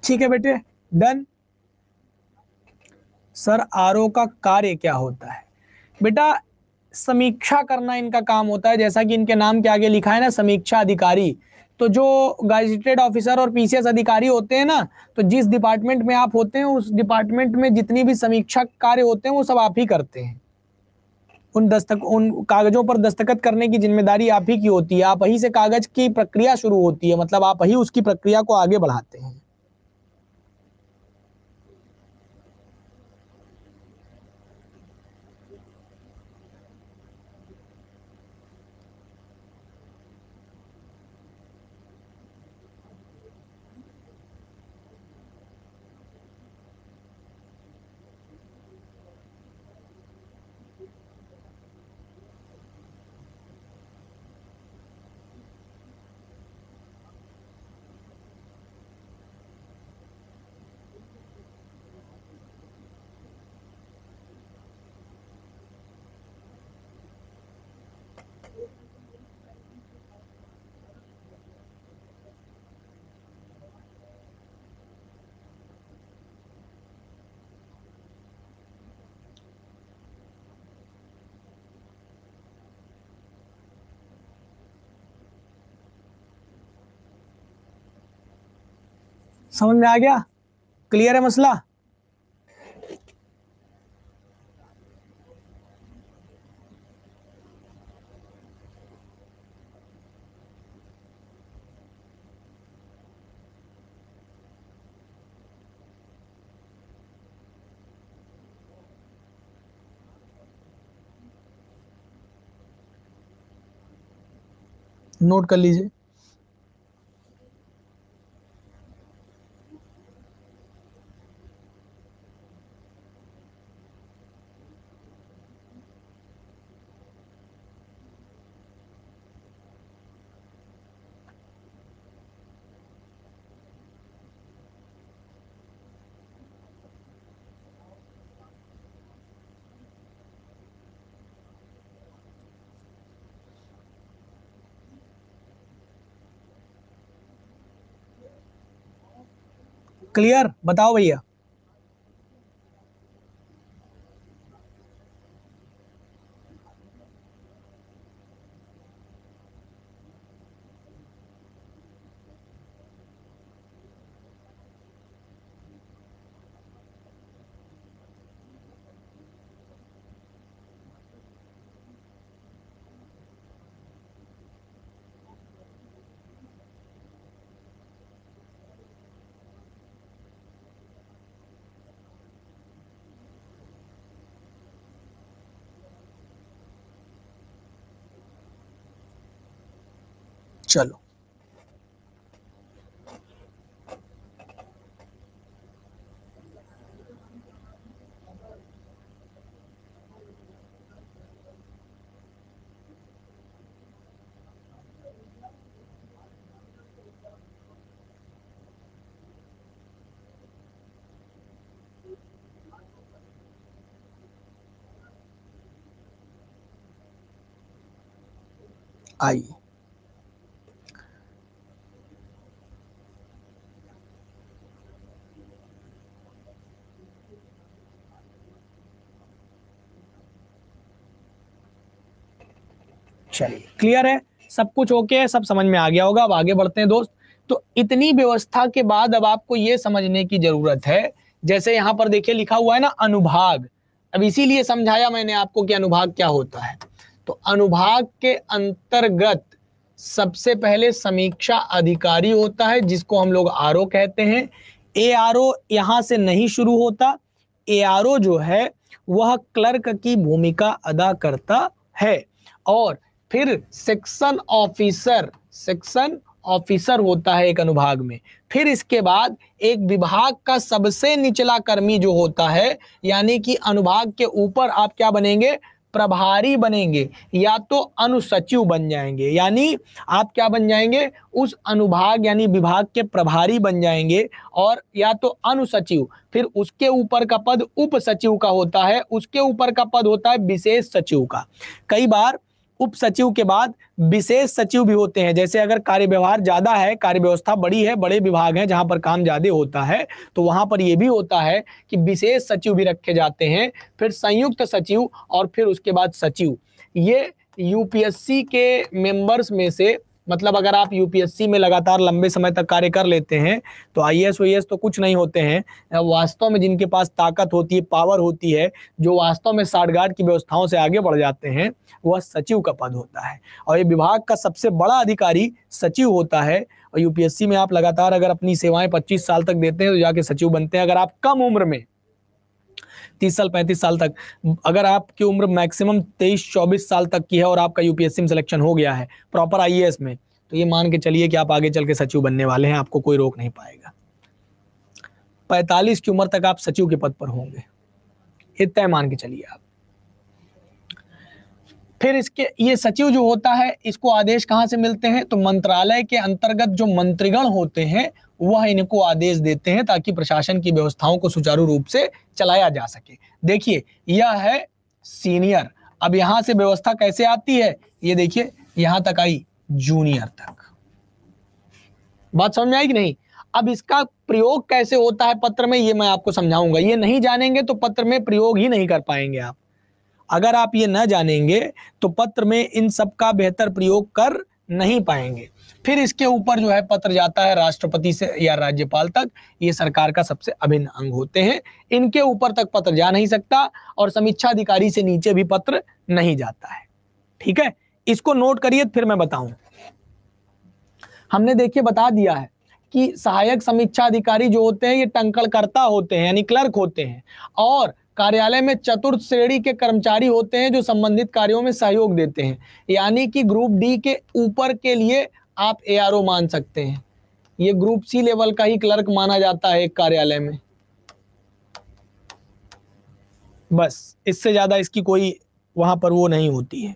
ठीक है बेटे, डन। सर आरओ का कार्य क्या होता है? बेटा समीक्षा करना इनका काम होता है, जैसा कि इनके नाम के आगे लिखा है ना, समीक्षा अधिकारी। तो जो गैजेटेड ऑफिसर और पीसीएस अधिकारी होते हैं ना, तो जिस डिपार्टमेंट में आप होते हैं उस डिपार्टमेंट में जितनी भी समीक्षा कार्य होते हैं वो सब आप ही करते हैं। उन कागजों पर दस्तखत करने की जिम्मेदारी आप ही की होती है। आप ही से कागज की प्रक्रिया शुरू होती है, मतलब आप ही उसकी प्रक्रिया को आगे बढ़ाते हैं। समझ में आ गया? क्लियर है मसला? नोट कर लीजिए। क्लियर, बताओ भैया। चलो, आइए। चलिए, क्लियर है, सब कुछ ओके है, सब समझ में आ गया होगा। अब आगे बढ़ते हैं दोस्त। तो इतनी व्यवस्था के बाद अब आपको ये समझने की जरूरत है, जैसे यहां पर देखिए लिखा हुआ है ना अनुभाग। अब इसीलिए समझाया मैंने आपको कि अनुभाग क्या होता है। तो अनुभाग के अंतर्गत सबसे पहले समीक्षा अधिकारी होता है, जिसको हम लोग आरओ कहते हैं। एआरओ यहां से नहीं शुरू होता। एआरओ जो है वह क्लर्क की भूमिका अदा करता है। और फिर सेक्शन ऑफिसर होता है एक अनुभाग में। फिर इसके बाद एक विभाग का सबसे निचला कर्मी जो होता है, यानी कि अनुभाग के ऊपर आप क्या बनेंगे, प्रभारी बनेंगे, या तो अनुसचिव बन जाएंगे। यानी आप क्या बन जाएंगे, उस अनुभाग यानी विभाग के प्रभारी बन जाएंगे, और या तो अनुसचिव। फिर उसके ऊपर का पद उप सचिव का होता है, उसके ऊपर का पद होता है विशेष सचिव का। कई बार उप सचिव के बाद विशेष सचिव भी होते हैं। जैसे अगर कार्य व्यवहार ज्यादा है, कार्य व्यवस्था बड़ी है, बड़े विभाग हैं जहां पर काम ज्यादा होता है, तो वहां पर यह भी होता है कि विशेष सचिव भी रखे जाते हैं। फिर संयुक्त सचिव, और फिर उसके बाद सचिव। ये यूपीएससी के मेंबर्स में से, मतलब अगर आप यूपीएससी में लगातार लंबे समय तक कार्य कर लेते हैं तो आईएएस ओईएएस तो कुछ नहीं होते हैं। वास्तव में जिनके पास ताकत होती है, पावर होती है, जो वास्तव में साठगांठ की व्यवस्थाओं से आगे बढ़ जाते हैं, वह सचिव का पद होता है। और ये विभाग का सबसे बड़ा अधिकारी सचिव होता है। और यूपीएससी में आप लगातार अगर अपनी सेवाएं 25 साल तक देते हैं तो जाके सचिव बनते हैं। अगर आप कम उम्र में 30 साल 35 साल तक, अगर आपकी उम्र मैक्सिमम 23-24 साल तक की है और आपका यूपीएससी में सिलेक्शन हो गया है प्रॉपर आईएएस में, तो ये मान के चलिए कि आप आगे चल के सचिव बनने वाले हैं, आपको कोई रोक नहीं पाएगा। 45 की उम्र तक आप सचिव के पद पर होंगे, इतना मान के चलिए आप। फिर इसके ये सचिव जो होता है, इसको आदेश कहां से मिलते हैं, तो मंत्रालय के अंतर्गत जो मंत्रीगण होते हैं वह इनको आदेश देते हैं, ताकि प्रशासन की व्यवस्थाओं को सुचारू रूप से चलाया जा सके। देखिए यह है सीनियर। अब यहां से व्यवस्था कैसे आती है, ये देखिए यहां तक आई जूनियर तक। बात समझ में आई कि नहीं। अब इसका प्रयोग कैसे होता है पत्र में, ये मैं आपको समझाऊंगा। ये नहीं जानेंगे तो पत्र में प्रयोग ही नहीं कर पाएंगे आप। अगर आप ये न जानेंगे तो पत्र में इन सब का बेहतर प्रयोग कर नहीं पाएंगे। फिर इसके ऊपर जो है पत्र जाता है राष्ट्रपति से या राज्यपाल तक। ये सरकार का सबसे अभिन्न अंग होते हैं। इनके ऊपर तक पत्र जा नहीं सकता, और समीक्षा अधिकारी से नीचे भी पत्र नहीं जाता है। ठीक है, इसको नोट करिए, फिर मैं बताऊं। हमने देखिए बता दिया है कि सहायक समीक्षा अधिकारी जो होते हैं ये टंकणकर्ता होते हैं, यानी क्लर्क होते हैं। और कार्यालय में चतुर्थ श्रेणी के कर्मचारी होते हैं जो संबंधित कार्यों में सहयोग देते हैं। यानी कि ग्रुप डी के ऊपर के लिए आप एआरओ मान सकते हैं। ये ग्रुप सी लेवल का ही क्लर्क माना जाता है एक कार्यालय में। बस इससे ज्यादा इसकी कोई वहां पर वो नहीं होती है।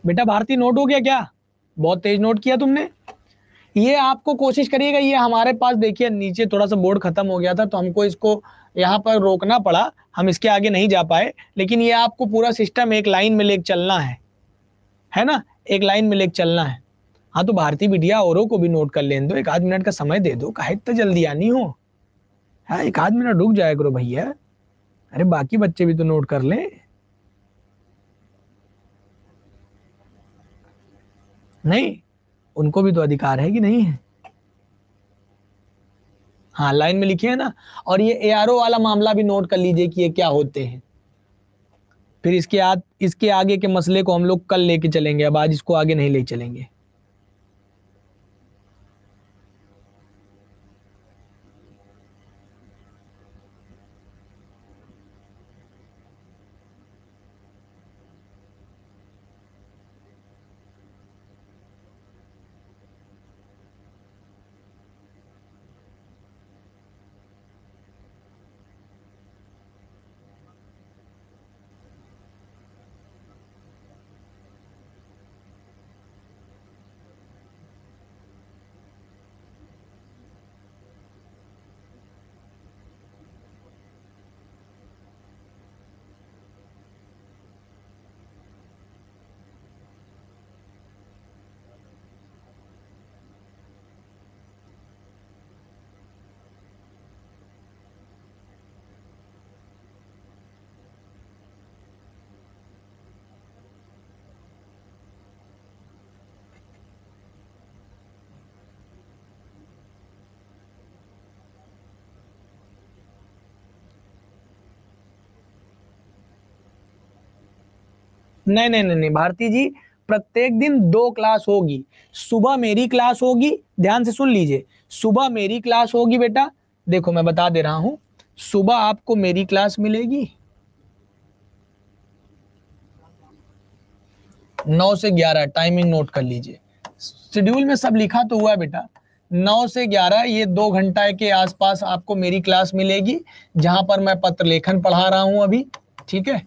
बेटा भारती नोट हो गया क्या? बहुत तेज नोट किया तुमने। ये आपको कोशिश करिएगा, ये हमारे पास देखिए नीचे थोड़ा सा बोर्ड खत्म हो गया था तो हमको इसको यहाँ पर रोकना पड़ा, हम इसके आगे नहीं जा पाए। लेकिन ये आपको पूरा सिस्टम एक लाइन में लेके चलना है ना, एक लाइन में लेके चलना है। हाँ तो भारती बिटिया औरों को भी नोट कर लेने दो, एक आध मिनट का समय दे दो, काहे इतना जल्दी आनी हो। हाँ एक आध मिनट रुक जाया करो भैया, अरे बाकी बच्चे भी तो नोट कर लें। नहीं, उनको भी तो अधिकार है कि नहीं है। हाँ लाइन में लिखे है ना। और ये एआरओ वाला मामला भी नोट कर लीजिए कि ये क्या होते हैं। फिर इसके आगे के मसले को हम लोग कल लेके चलेंगे, अब आज इसको आगे नहीं ले चलेंगे। नहीं नहीं नहीं नहीं भारती जी, प्रत्येक दिन 2 क्लास होगी। सुबह मेरी क्लास होगी, ध्यान से सुन लीजिए, सुबह मेरी क्लास होगी बेटा। देखो मैं बता दे रहा हूं, सुबह आपको मेरी क्लास मिलेगी 9 से 11, टाइमिंग नोट कर लीजिए। शेड्यूल में सब लिखा तो हुआ है बेटा, 9 से 11 ये 2 घंटा के आसपास आपको मेरी क्लास मिलेगी, जहां पर मैं पत्र लेखन पढ़ा रहा हूं अभी। ठीक है,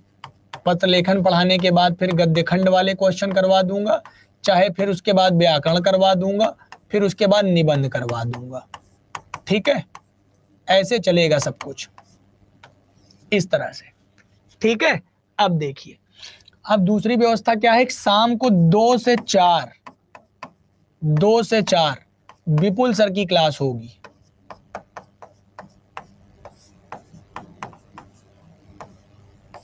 पत्र लेखन पढ़ाने के बाद फिर गद्य खंड वाले क्वेश्चन करवा दूंगा, चाहे फिर उसके बाद व्याकरण करवा दूंगा, फिर उसके बाद निबंध करवा दूंगा। ठीक है, ऐसे चलेगा सब कुछ इस तरह से। ठीक है, अब देखिए, अब दूसरी व्यवस्था क्या है, शाम को 2 से 4 विपुल सर की क्लास होगी।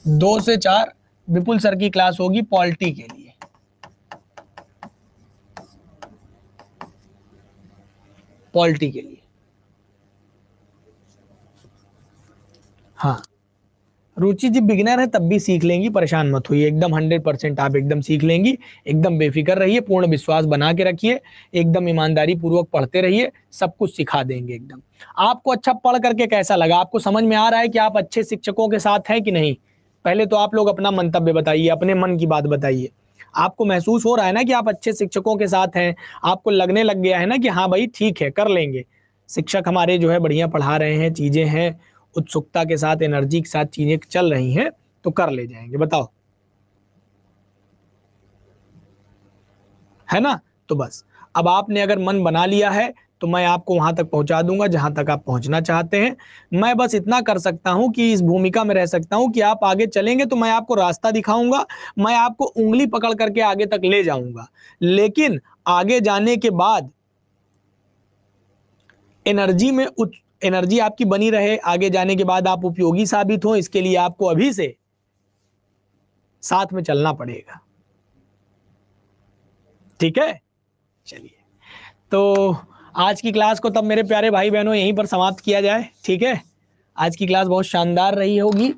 2 से 4 विपुल सर की क्लास होगी पॉलिटी के लिए। पॉलिटी के लिए, हाँ रुचि जी बिगिनर है तब भी सीख लेंगी, परेशान मत होइए, एकदम 100% आप एकदम सीख लेंगी। एकदम बेफिक्र रहिए, पूर्ण विश्वास बना के रखिए, एकदम ईमानदारी पूर्वक पढ़ते रहिए, सब कुछ सिखा देंगे एकदम। आपको अच्छा पढ़ करके कैसा लगा? आपको समझ में आ रहा है कि आप अच्छे शिक्षकों के साथ हैं कि नहीं? पहले तो आप लोग अपना मंतव्य बताइए, अपने मन की बात बताइए। आपको महसूस हो रहा है ना कि आप अच्छे शिक्षकों के साथ हैं? आपको लगने लग गया है ना कि हाँ भाई ठीक है, कर लेंगे, शिक्षक हमारे जो है बढ़िया पढ़ा रहे हैं, चीजें हैं उत्सुकता के साथ, एनर्जी के साथ चीजें चल रही हैं, तो कर ले जाएंगे, बताओ, है ना? तो बस अब आपने अगर मन बना लिया है तो मैं आपको वहां तक पहुंचा दूंगा जहां तक आप पहुंचना चाहते हैं। मैं बस इतना कर सकता हूं कि इस भूमिका में रह सकता हूं कि आप आगे चलेंगे तो मैं आपको रास्ता दिखाऊंगा, मैं आपको उंगली पकड़ करके आगे तक ले जाऊंगा। लेकिन आगे जाने के बाद एनर्जी में एनर्जी आपकी बनी रहे, आगे जाने के बाद आप उपयोगी साबित हो, इसके लिए आपको अभी से साथ में चलना पड़ेगा। ठीक है, चलिए, तो आज की क्लास को तब मेरे प्यारे भाई बहनों यहीं पर समाप्त किया जाए। ठीक है, आज की क्लास बहुत शानदार रही होगी,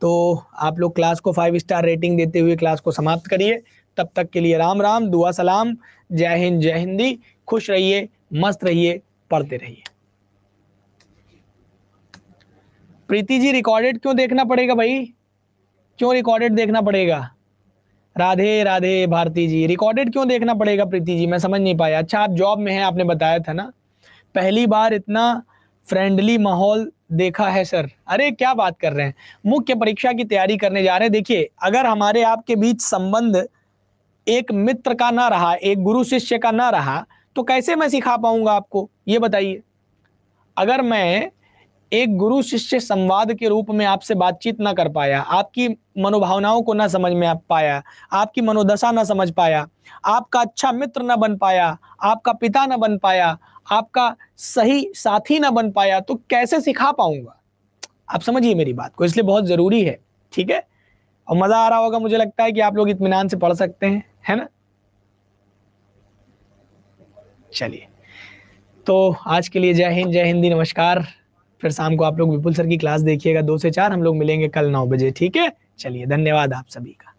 तो आप लोग क्लास को 5 स्टार रेटिंग देते हुए क्लास को समाप्त करिए। तब तक के लिए राम राम, दुआ सलाम, जय हिंद, जय हिंदी, खुश रहिए, मस्त रहिए, पढ़ते रहिए। प्रीति जी रिकॉर्डेड क्यों देखना पड़ेगा भाई? क्यों रिकॉर्डेड देखना पड़ेगा? राधे राधे भारती जी, रिकॉर्डेड क्यों देखना पड़ेगा प्रीति जी? मैं समझ नहीं पाया। अच्छा आप जॉब में हैं, आपने बताया था ना? पहली बार इतना फ्रेंडली माहौल देखा है सर। अरे क्या बात कर रहे हैं, मुख्य परीक्षा की तैयारी करने जा रहे हैं। देखिए अगर हमारे आपके बीच संबंध एक मित्र का ना रहा, एक गुरु शिष्य का ना रहा, तो कैसे मैं सिखा पाऊंगा आपको, ये बताइए। अगर मैं एक गुरु शिष्य संवाद के रूप में आपसे बातचीत ना कर पाया, आपकी मनोभावनाओं को ना समझ में आ पाया, आपकी मनोदशा ना समझ पाया, आपका अच्छा मित्र ना बन पाया, आपका पिता ना बन पाया, आपका सही साथी ना बन पाया, तो कैसे सिखा पाऊंगा? आप समझिए मेरी बात को, इसलिए बहुत जरूरी है। ठीक है, और मजा आ रहा होगा, मुझे लगता है कि आप लोग इत्मीनान से पढ़ सकते हैं, है ना? चलिए, तो आज के लिए जय हिंद, जय हिंदी, नमस्कार। फिर शाम को आप लोग विपुल सर की क्लास देखिएगा 2 से 4। हम लोग मिलेंगे कल 9 बजे। ठीक है, चलिए, धन्यवाद आप सभी का।